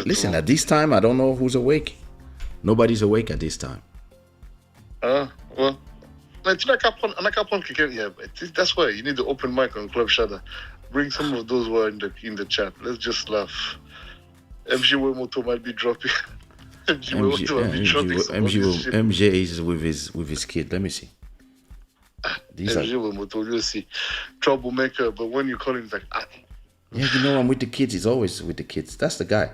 Listen, at this time, I don't know who's awake. Nobody's awake at this time. Well, on n'a qu'à prendre quelqu'un. Yeah, that's why you need the open mic on Club Shada. Bring some of those who are in the chat. Let's just laugh. MJ Wemoto might be dropping. MJ is with his kid. Let me see. MJ Wemoto, you'll see. Troublemaker, but when you call him, it's like, Yeah, you know, I'm with the kids. He's always with the kids. That's the guy.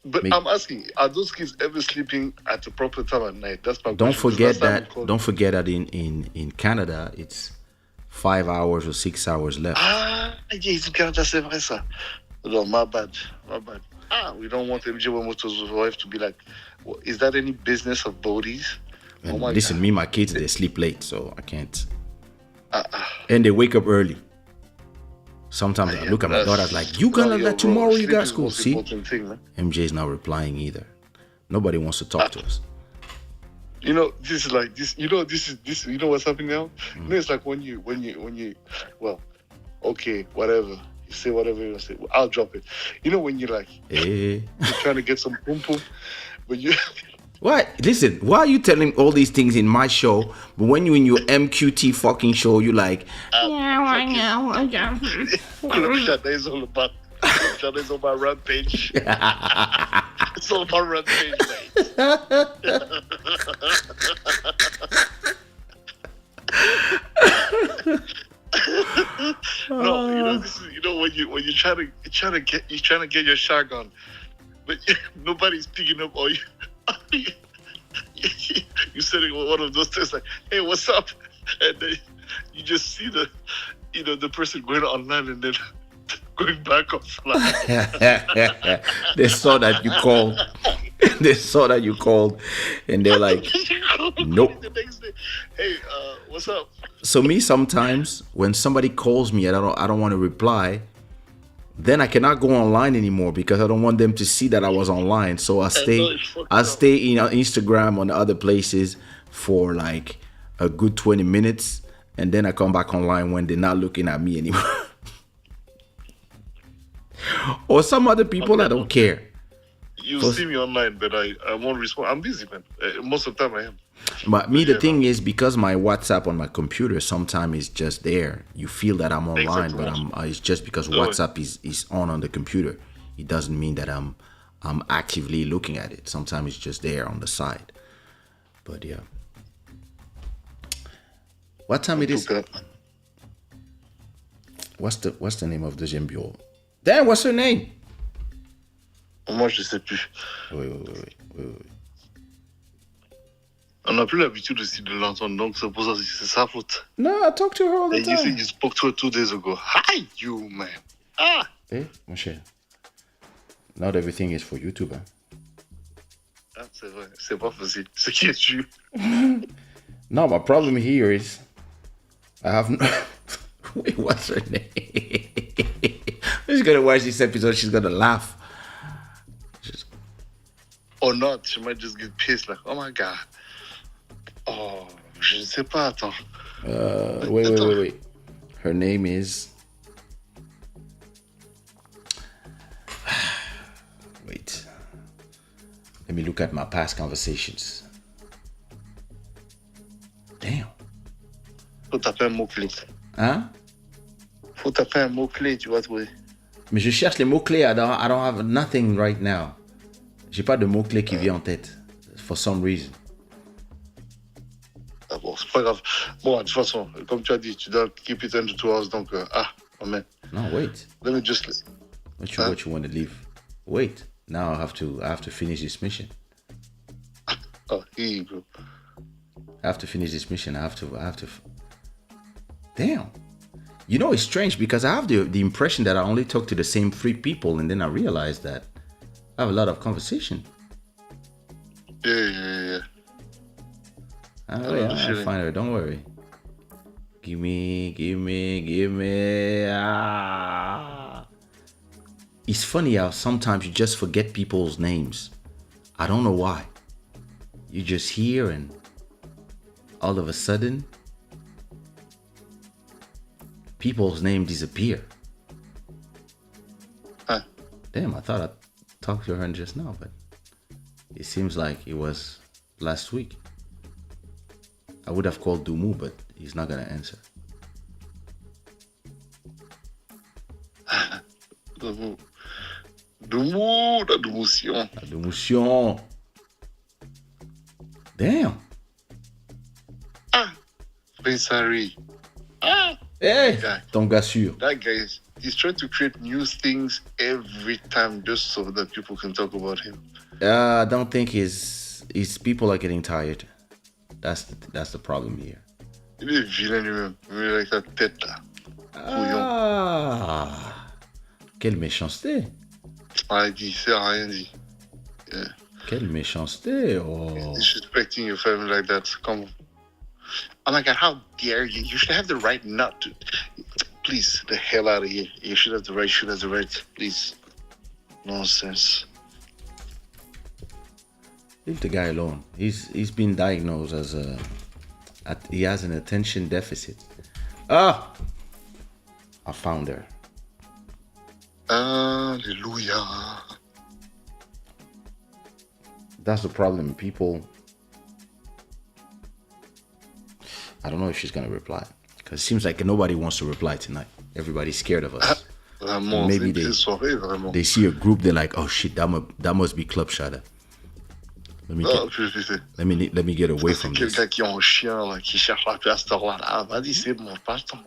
But I'm asking, are those kids ever sleeping at the proper time at night? That's my Don't question. forget that. Don't forget that in Canada, it's 5 hours or 6 hours left. Yes, in Canada, c'est vrai ça. No, my bad. We don't want MJ Wemoto's wife to be like, well, is that any business of Bodhi's? And listen, me, my kids, they sleep late, so I can't. And they wake up early. Sometimes I look at my daughter like, you gonna let tomorrow you got school. See, MJ is not replying either. Nobody wants to talk to us. You know, this is like this. You know, this is. You know what's happening now? You know, it's like when you. Well, okay, whatever. You say whatever you say. I'll drop it. You know when you're like, you're trying to get some pum pum, but you. Why? Listen, why are you telling all these things in my show, but when you're in your MQT fucking show, you like... Shada is all about... Shada is all about rampage. It's all about rampage, mate. No, you know, this is, you know, when you're trying to get your shag on, but nobody's picking up, or you're sitting with one of those things like, hey, what's up? And then you just see the person going online and then going back offline. They saw that you called. They saw that you called, and they're like, nope. The next day, hey, what's up? So me, sometimes when somebody calls me and I don't want to reply, then I cannot go online anymore because I don't want them to see that I was online. So I stay in Instagram on other places for like a good 20 minutes, and then I come back online when they're not looking at me anymore. Or some other people that don't care. You see me online, but I won't respond. I'm busy, man. Most of the time I am. But me, the thing is, because my WhatsApp on my computer sometimes is just there. You feel that I'm online, Exactly. but it's just because WhatsApp is on the computer. It doesn't mean that I'm actively looking at it. Sometimes it's just there on the side. But yeah. What time it is? What's the name of deuxième bureau? Damn, what's her name? Moi, je sais plus. Oui. On n'a plus l'habitude aussi de l'entendre, donc c'est pour ça que c'est sa faute. No, I talk to her all the And you time. said you spoke to her 2 days ago. Hi, you, man. Ah! Eh, mon cher. Not everything is for YouTube. Hein? Ah, c'est vrai, c'est pas facile. Ce qui est tu. No, my problem here is I have no... Wait, what's her name? She's gonna watch this episode. She's gonna laugh. Or not, she might just get pissed like, oh my God. Oh, je ne sais pas, attends. Wait. Her name is... Wait. Let me look at my past conversations. Damn. Faut taper un mot-clé. Hein? Faut taper un mot-clé, tu vas trouver. Mais je cherche les mots-clés. I don't have nothing right now. J'ai pas de mots-clés qui vient en tête. For some reason. Ah bon, c'est pas grave. Bon, de toute façon, comme tu as dit, tu dois keep it under 2 hours, donc, amen. No, wait. Let me just... What you want to leave? Wait. Now I have to finish this mission. Oh, here you go. I have to finish this mission. I have to. Damn. You know, it's strange because I have the impression that I only talk to the same 3 people, and then I realize that I have a lot of conversation. Yeah. I'll find her. Don't worry. Give me. Ah. It's funny how sometimes you just forget people's names. I don't know why. You just hear and all of a sudden, people's name disappear. Huh. Damn, I thought I talked to her just now, but it seems like it was last week. I would have called Dumu, but he's not gonna answer. La démotion. La démotion. Damn. Prince Harry. Hey, Guy. ton gars sûr. That guy, he's trying to create new things every time just so that people can talk about him. I don't think his people are getting tired. That's the problem here. Il est vilain lui-même. Il avec sa tête là. Ah, quelle méchanceté. Ah, il dit, il sert à rien dit. Yeah. Quelle méchanceté. Oh. Disrespecting your family like that. Come on. Oh my God, how dare you? You should have the right not to. Please, the hell out of here. You should have the right. Please. Nonsense. Leave the guy alone. He's been diagnosed as he has an attention deficit. Ah, I found her. Hallelujah. That's the problem. People, I don't know if she's gonna reply because it seems like nobody wants to reply tonight. Everybody's scared of us. Vraiment, Maybe they see a group. They're like, oh shit, that must be Club Shada. Let me get away from this. C'est quelqu'un qui a un chien là, qui cherche la place de roi. Ah, vas-y, c'est bon, pas le temps.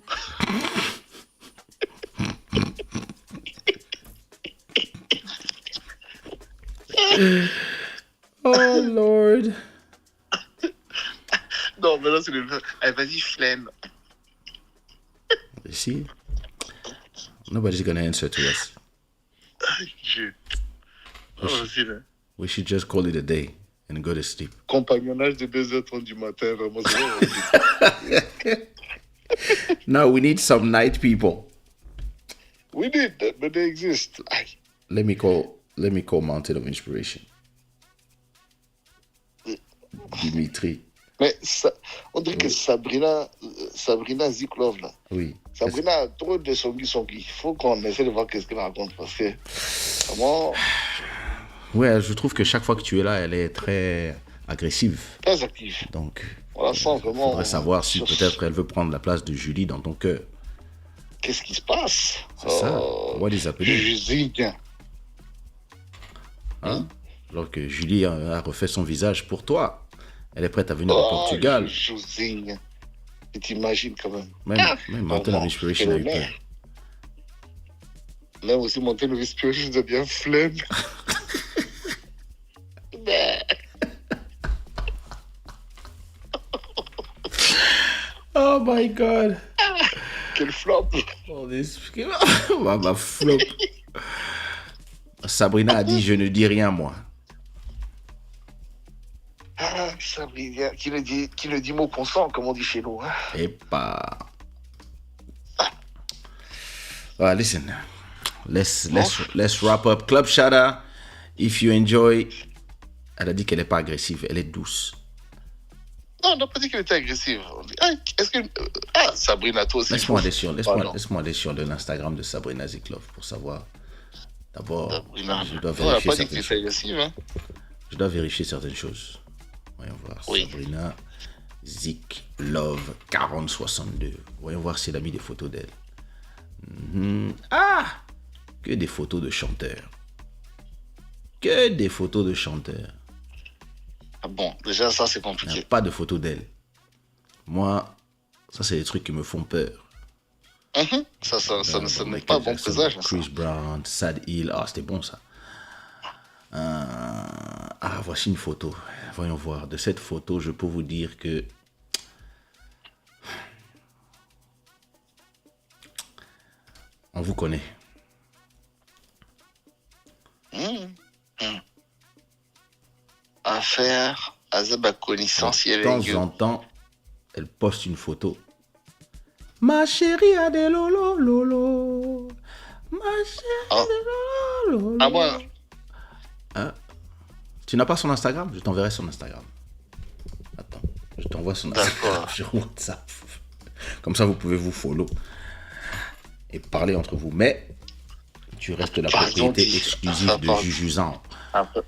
Oh Lord. Non, mais là, c'est le... Eh, vas-y, flemme. You see? Nobody's gonna answer to us. Dieu. Oh, vas-y, là. We should just call it a day and go to sleep. Compagnonnage de 2h30 du matin, vraiment, c'est No, we need some night people. We need that, but they exist. Aïe. Let me call Mountain of Inspiration. Dimitri. Mais ça, on dirait que Sabrina Ziklov, là. Oui. Sabrina a trop de songi. Il faut qu'on essaie de voir qu'est-ce qu'elle raconte. Parce que, vraiment, Ouais, je trouve que chaque fois que tu es là, elle est très agressive. très active. Donc, On la sent il vraiment. faudrait savoir si peut-être elle veut prendre la place de Julie dans ton cœur. Qu'est-ce qui se passe? C'est ça. What is happening? Julie. Hein? Alors que Julie a refait son visage pour toi. Elle est prête à venir au Portugal. Julie. Tu t'imagines quand même. Même Mountain of Inspiration a eu peur. Même aussi Mountain of Inspiration a bien flemme. Oh my God. Quel flop. Oh, this... ma flop. Sabrina a dit, je ne dis rien, moi. Ah, Sabrina, qui le dit mot consent, comme on dit chez nous. Hein. Et pas. Listen. Let's wrap up. Club Shada, if you enjoy. Elle a dit qu'elle n'est pas agressive, elle est douce. Non, on n'a pas dit qu'elle était agressive. On dit, est-ce que... Sabrina, toi aussi. Laisse-moi aller sur l'Instagram de Sabrina Ziklov pour savoir. D'abord, Sabrina, je dois on n'a vérifier pas dit que certaines c'était choses. agressive. Hein. Je dois vérifier certaines choses. Voyons voir. Oui. Sabrina Ziklov 4062. Voyons voir si elle a mis des photos d'elle. Que des photos de chanteurs. Que des photos de chanteurs. Ah bon, déjà, ça, c'est Il n'y compliqué. a pas de photos d'elle. Moi, ça, c'est des trucs qui me font peur. Ça n'est pas bon présage. Ça. Chris Brown, Sad Hill. Ah, c'était bon, ça. Voici une photo. Voyons voir. De cette photo, je peux vous dire que... On vous connaît. Affaire à Zaba connaissance. De temps en temps, elle poste une photo. Ma chérie a des lolo, lolo. Ma chérie a des lolo, lolo. Ah, moi. Hein? Tu n'as pas son Instagram? Je t'enverrai son Instagram. Attends, je t'envoie son Instagram sur WhatsApp. Comme ça, vous pouvez vous follow et parler entre vous. Mais tu restes la propriété exclusive de Jujuzan.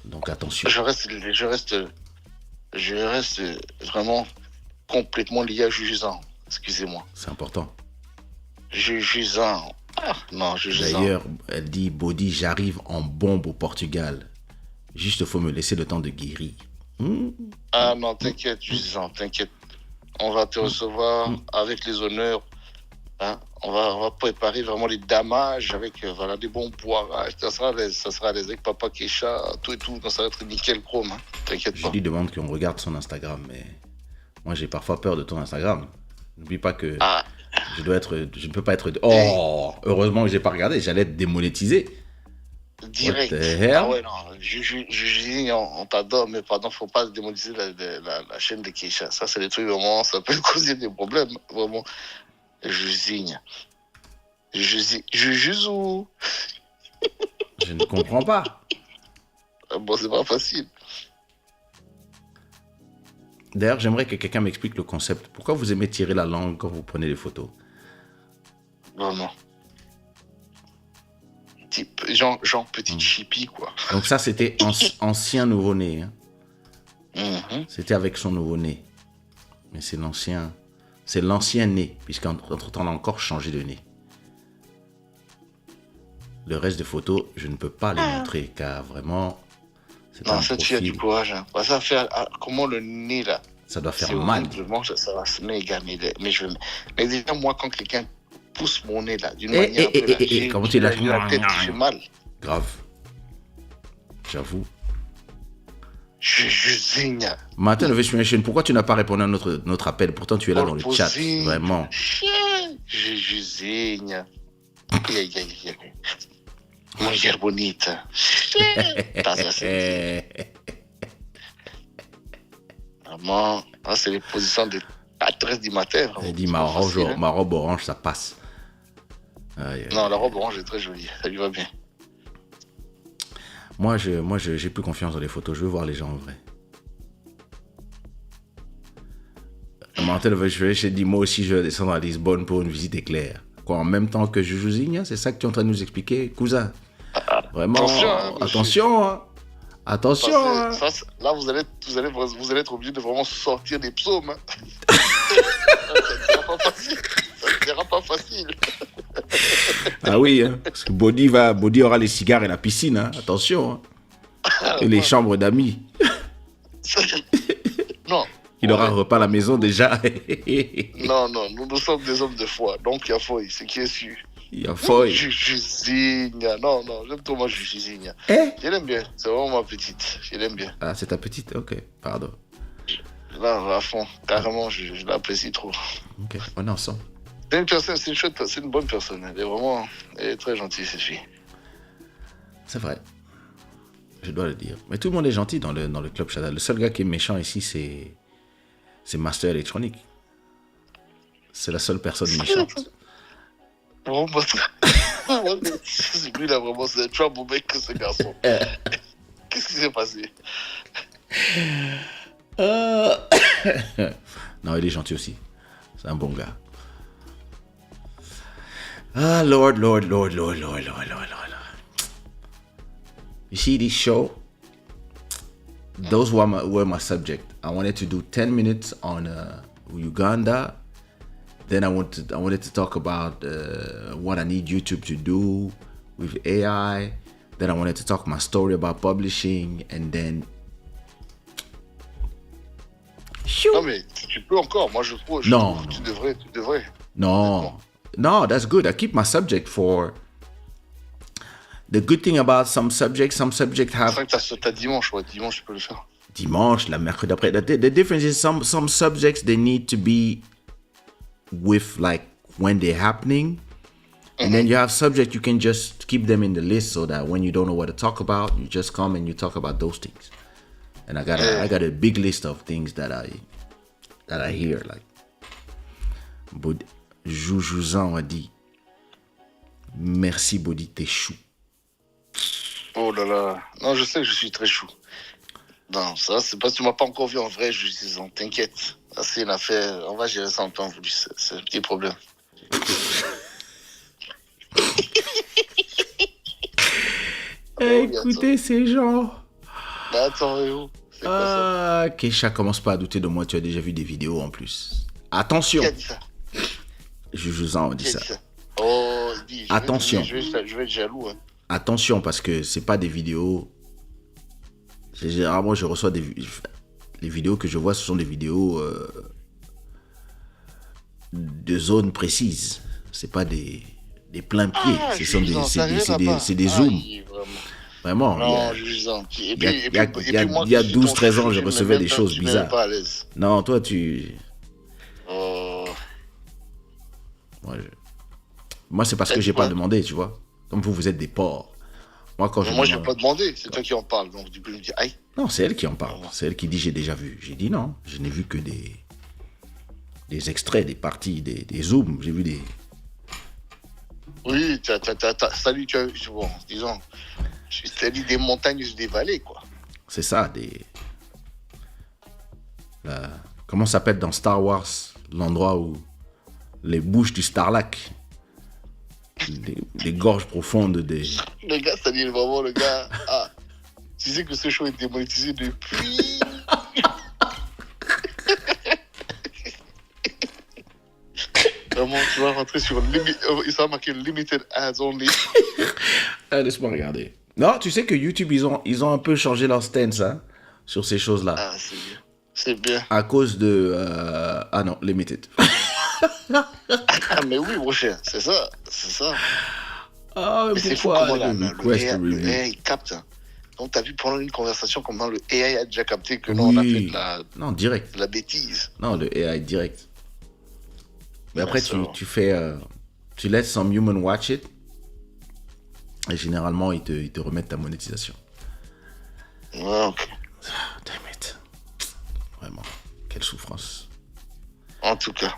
Donc attention. Je reste vraiment complètement lié à Jujuzan. Excusez-moi. C'est important. Jujuzan. Non, Jujuzan. D'ailleurs, elle dit, Body, j'arrive en bombe au Portugal. Juste, faut me laisser le temps de guérir. Ah non, t'inquiète, Jujuzan, t'inquiète. On va te recevoir avec les honneurs. Hein? On va préparer vraiment les damages avec des bons boirages. Ça sera les avec Papa Kaysha, tout et tout. Ça va être nickel chrome. Hein? T'inquiète pas. Je lui demande qu'on regarde son Instagram, mais moi j'ai parfois peur de ton Instagram. N'oublie pas que je ne peux pas être. Oh, heureusement que j'ai pas regardé. J'allais être démonétisé. Direct. Ah ouais, non. On t'adore, mais pardon, faut pas démonétiser la chaîne de Kaysha. Ça, c'est des trucs vraiment, ça peut causer des problèmes. Vraiment. Juzou. Je ne comprends pas. Bon, c'est pas facile. D'ailleurs, j'aimerais que quelqu'un m'explique le concept. Pourquoi vous aimez tirer la langue quand vous prenez des photos? Non. Type, genre petit chippie, quoi. Donc ça, c'était ancien nouveau-né. Hein? C'était avec son nouveau-né. Mais c'est l'ancien né, puisqu'entre-temps, on a encore changé de nez. Le reste des photos, je ne peux pas les montrer, car vraiment, c'est un ça, profil. tu as du courage. Hein. Ça fait comment le nez, là. Ça doit faire mal. Ça va se méga, mais déjà, moi, quand quelqu'un pousse mon nez, là, d'une manière... Comment tu l'as la tête, j'ai mal. Grave. J'avoue. Je zigne. Martin Revisionism, pourquoi tu n'as pas répondu à notre appel? Pourtant, tu es là dans le chat. Vraiment. Je zigne. Mujer bonita. Estás así. Vraiment, là, c'est les positions de 4h du matin. Elle dit ma robe orange, ça passe. Non, la robe orange est très jolie. Ça lui va bien. Moi, j'ai plus confiance dans les photos. Je veux voir les gens en vrai. J'ai dit, moi aussi, je vais descendre à Lisbonne pour une visite éclair. Quoi, en même temps que Jujuzinha, c'est ça que tu es en train de nous expliquer, cousin? Vraiment, attention, hein. Attention, hein. Là, vous allez être obligé de vraiment sortir des psaumes. Hein. Ça ne sera pas facile. Ah oui, hein. Parce que Body aura les cigares et la piscine, hein. Attention. Hein. Et les chambres d'amis. Non. Il aura un repas à la maison déjà. Non, nous sommes des hommes de foi. Donc il y a foi, c'est qui est sûr. Il y a foi. Jujuzinha. Non, j'aime trop moi Jujuzinha. Je l'aime bien. C'est vraiment ma petite. Je l'aime bien. Ah, c'est ta petite? Ok, pardon. Là, à fond. Carrément, je l'apprécie trop. Ok, on est ensemble. C'est une bonne personne. Elle est très gentille, cette fille. C'est vrai. Je dois le dire. Mais tout le monde est gentil dans le club Shada. Le seul gars qui est méchant ici, c'est Master Electronic. C'est la seule personne méchante. Bon, lui, là, vraiment, c'est un troublemaker, ce garçon. Qu'est-ce qui s'est passé? Non, il est gentil aussi. C'est un bon gars. Ah, Lord. You see this show? Those were my subject. I wanted to do 10 minutes on Uganda. Then I wanted to talk about what I need YouTube to do with AI. Then I wanted to talk my story about publishing, and then. Non mais tu peux encore. Moi je trouve. Non. Tu devrais. No, that's good. I keep my subject for. The good thing about some subjects have. C'est vrai que t'as dimanche, ouais. Dimanche, tu peux le faire. Dimanche, la mercredi après. The difference is some subjects, they need to be with like when they're happening. And then you have subjects, you can just keep them in the list so that when you don't know what to talk about, you just come and you talk about those things. And I got a big list of things that I hear, like. But Joujousan a dit, merci Bodi, t'es chou. Oh là là. Non, je sais que je suis très chou. Non, ça, c'est parce que tu m'as pas encore vu en vrai, Joujousan. T'inquiète. Ça, c'est une affaire. On va gérer ça en temps voulu. C'est un petit problème. Écoutez ces gens. Bah, attends, c'est quoi ça? Kaysha, commence pas à douter de moi, tu as déjà vu des vidéos en plus. Attention. Qui a dit ça? Joujousan dit ça. Oh, il dit, attention. Je vais être jaloux. Hein. Attention, parce que c'est pas des vidéos. Généralement, je reçois les vidéos que je vois, ce sont des vidéos de zones précises. C'est pas des pleins pieds. C'est des zooms. Vraiment. Non, il y a 12-13 ans, je recevais des choses bizarres. Non, toi, tu. Moi, c'est parce que j'ai pas demandé, tu vois. Comme vous êtes des porcs. Moi, je n'ai pas demandé. C'est toi qui en parle. Donc, du coup, je me dis, aïe. Non, c'est elle qui en parle. C'est elle qui dit, j'ai déjà vu. J'ai dit non. Je n'ai vu que des extraits, des parties, des zooms. J'ai vu des. Oui, salut, bon, disons. T'as dit des montagnes et des vallées, quoi. C'est ça, comment ça s'appelle dans Star Wars, l'endroit où les bouches du Starlac, les gorges profondes des. Le gars, ça dit vraiment, le gars. Ah, tu sais que ce show est démonétisé depuis. Vraiment, tu vas rentrer sur il sera marqué Limited Ads Only. Laisse-moi regarder. Non, tu sais que YouTube, ils ont un peu changé leur stance hein, sur ces choses-là. Ah, c'est bien. C'est bien. À cause de. Ah non, Limited. Ah, mais oui, mon cher, c'est ça. Ah, mais pourquoi le AI, il capte. Donc, t'as vu pendant une conversation comment le AI a déjà capté que non, on a fait direct. de la bêtise. Non, le AI direct. Mais après, tu fais. Tu laisses some human watch it. Et généralement, ils te remettent ta monétisation. Ouais, ok. Damn it. Vraiment, quelle souffrance. En tout cas.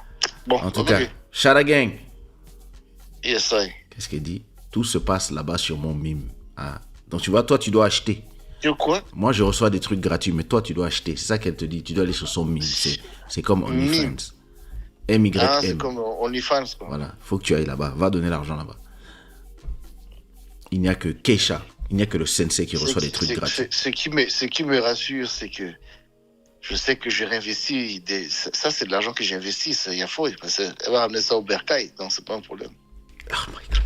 Bon, En tout cas, Shada Gang. Yes, I. Qu'est-ce qu'elle dit? Tout se passe là-bas sur mon mime. Ah. Donc tu vois, toi, tu dois acheter. Sur quoi? Moi, je reçois des trucs gratuits, mais toi, tu dois acheter. C'est ça qu'elle te dit. Tu dois aller sur son mime. C'est comme OnlyFans. MYM. Ah, c'est comme OnlyFans, quoi. Voilà, faut que tu ailles là-bas. Va donner l'argent là-bas. Il n'y a que Kaysha. Il n'y a que le sensei qui reçoit des trucs gratuits. Ce qui me rassure, c'est que je sais que j'ai réinvesti. Ça, c'est de l'argent que j'ai investi. Il y a faux. Parce qu'elle va ramener ça au bercail. Donc, c'est pas un problème. Oh my God.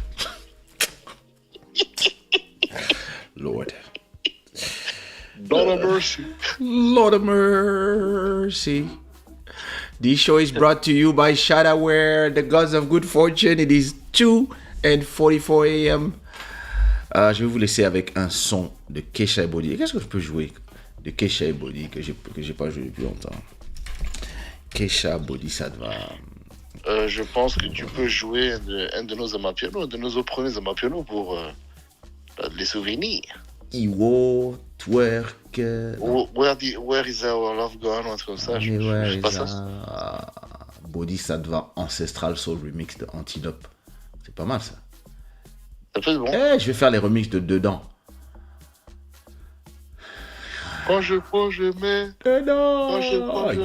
Lord. Lord of mercy. Lord of mercy. This show is brought to you by Shada, where the gods of good fortune. It is 2:44 a.m. Je vais vous laisser avec un son de Kaysha et Body. Qu'est-ce que je peux jouer de Kaysha et Body que j'ai pas joué depuis longtemps? Kaysha, Body, ça te va. Je pense que tu peux jouer un de nos amapianos, un de nos premiers amapianos pour les souvenirs. Iwo, twerk. Where is our love gone, ou un truc comme ça. Je sais pas ça. Body, ça te va. Ancestral Soul Remix de Antilope. C'est pas mal ça. Ça peut être bon. Je vais faire les remixes de dedans. Quand je mets. Dedans.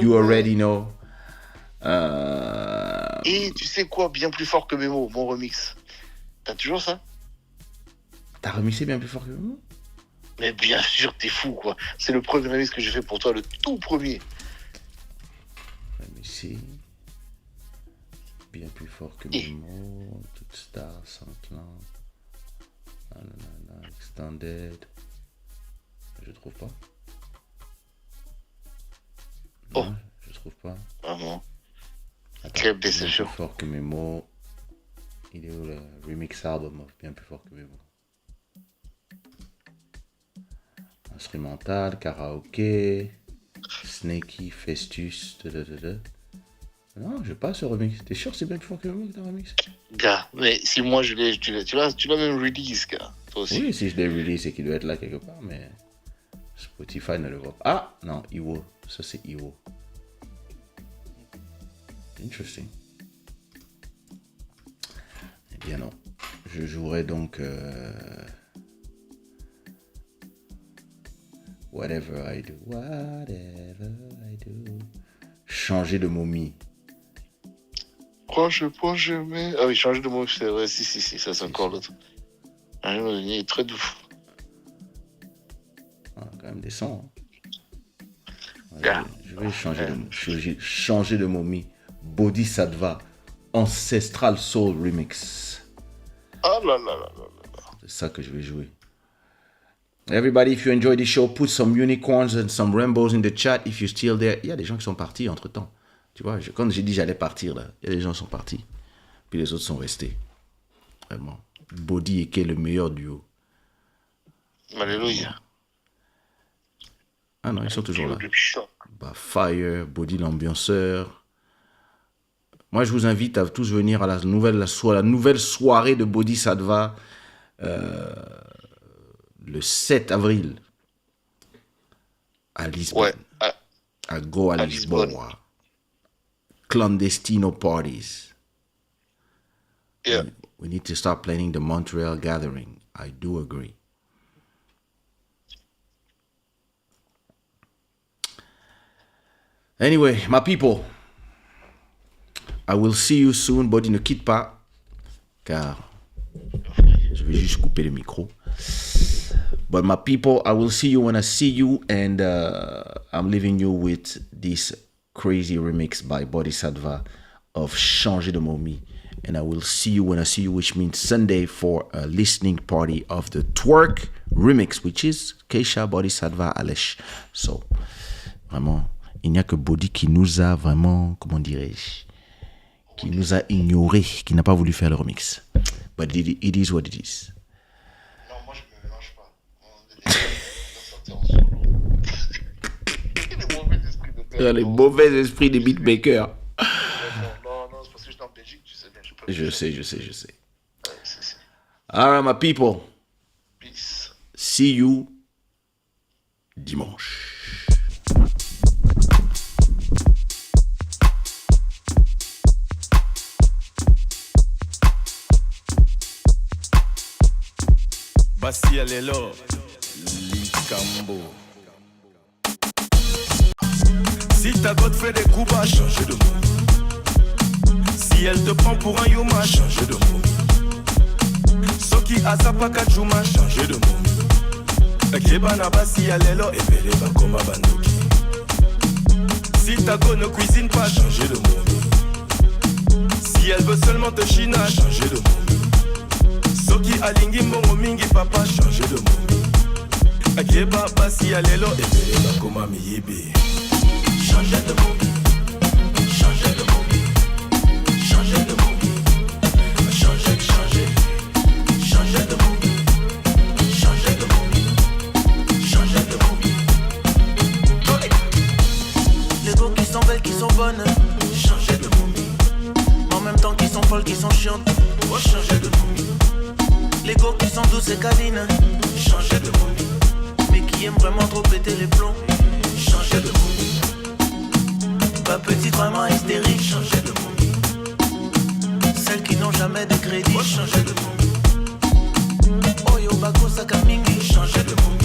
You already know. Et tu sais quoi, bien plus fort que mes mots, mon remix. T'as toujours ça? T'as remixé bien plus fort que moi? Mais bien sûr, t'es fou, quoi. C'est le premier remix que j'ai fait pour toi, le tout premier. Remixé. Bien plus fort que mes mots. Toute star, sans clan. Extended. Je trouve pas. Non, je trouve pas. Ah bon. Attends, Quelle déception. Bien plus fort que mes mots. Il est où le remix album of Bien plus fort que mes mots? Instrumental, karaoké, Snakey, Festus, Non, je pas ce remix. T'es sûr que c'est bien plus fort que mes mots que t'as remix? Gars, mais si moi je l'ai, tu l'as même release, gars. Toi aussi. Oui, si je l'ai release, c'est qu'il doit être là quelque part, mais Spotify ne le voit pas. Ah, non, Iwo. Ça, c'est Iwo. Interesting. Eh bien non. Je jouerai donc Whatever I do. Changer de momie. Quand je mets. Ah oui, changer de momie, c'est vrai. Si, ça c'est encore l'autre. Ah, il est très doux. Ah, quand même des sons. Hein. Yeah. Je vais changer de momie. Bodhisattva Ancestral Soul Remix. Oh là là là là là. C'est ça que je vais jouer. Everybody, if you enjoy this show, put some unicorns and some rainbows in the chat if you're still there. Il y a des gens qui sont partis entre temps. Tu vois, quand j'ai dit j'allais partir là, il y a des gens qui sont partis. Puis les autres sont restés. Vraiment. Body et Kay, le meilleur duo. Alléluia. Ah non, ils sont toujours là. Bah, Fire, Body l'ambianceur. Moi, je vous invite à tous venir à la nouvelle soirée de Bodhisattva le 7 avril à Lisbonne. Ouais, à Go à Lisbonne. Clandestino parties. Yeah. We need to start planning the Montreal gathering. I do agree. Anyway, my people, I will see you soon. Body, ne quitte pas, car je vais juste couper le micro. But my people, I will see you when I see you, and I'm leaving you with this crazy remix by Bodhisattva of Changer de Momie. And I will see you when I see you, which means Sunday, for a listening party of the Twerk remix, which is Kaysha, Bodhisattva, Alesh. So, vraiment, il n'y a que Body qui nous a vraiment, comment dirais-je, qui nous a ignoré, qui n'a pas voulu faire le remix. But it is what it is. Non, moi je me mélange pas. On est Les mauvais esprits des beatmakers. Non, c'est parce que j'étais en Belgique, tu sais bien. Je sais. All right, my people. See you dimanche. Bassi elle est là, Licambo. Si ta gote fait des coups bas, change de mot. Si elle te prend pour un yoma, change de mot. Soki azapaka juma, change de mot. Kebana bassi elle est là, et beleba comme bandoki. Si ta go ne cuisine pas, change de mot. Si elle veut seulement te china, change de mot. Soki alingi mbongo mingi papa change de mot. Akeba basi alelo ebele bakoma miyibi. Change de mot. Change de mot. Change de mot. Change, changer. Change de mot. Change de mot. Change de mot. Les go qui sont belles, qui sont bonnes. Change de mot. En même temps qui sont folles, qui sont chiantes. Oh change de mot. Les go qui sont douces et câlines. Changer de mot. Mais qui aiment vraiment trop péter les plombs. Changer de mot. Pas petite vraiment hystérique. Changer de mot. Celles qui n'ont jamais de crédit. Oh changer de mot. Oyo bako sakamingi. Changer de mot.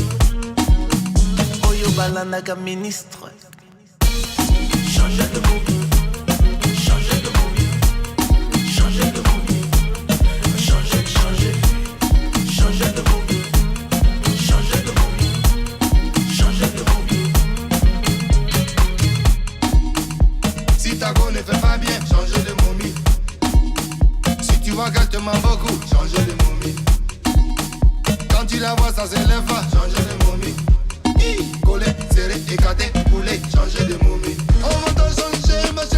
Oyo balanaka ministre. Changer de mot. Changer de mot. Changer de mot. Changer, changer. Changer de mot. Changer de mot. Changer de mot. Si ta go ne fait pas bien, changer de momie. Si tu vois qu'elle te ment beaucoup, changer de momie. Quand tu la vois, ça s'élève pas, changer de momie. Collé, serré, écarté, poulet, changer de momie. On va changer, ma chérie.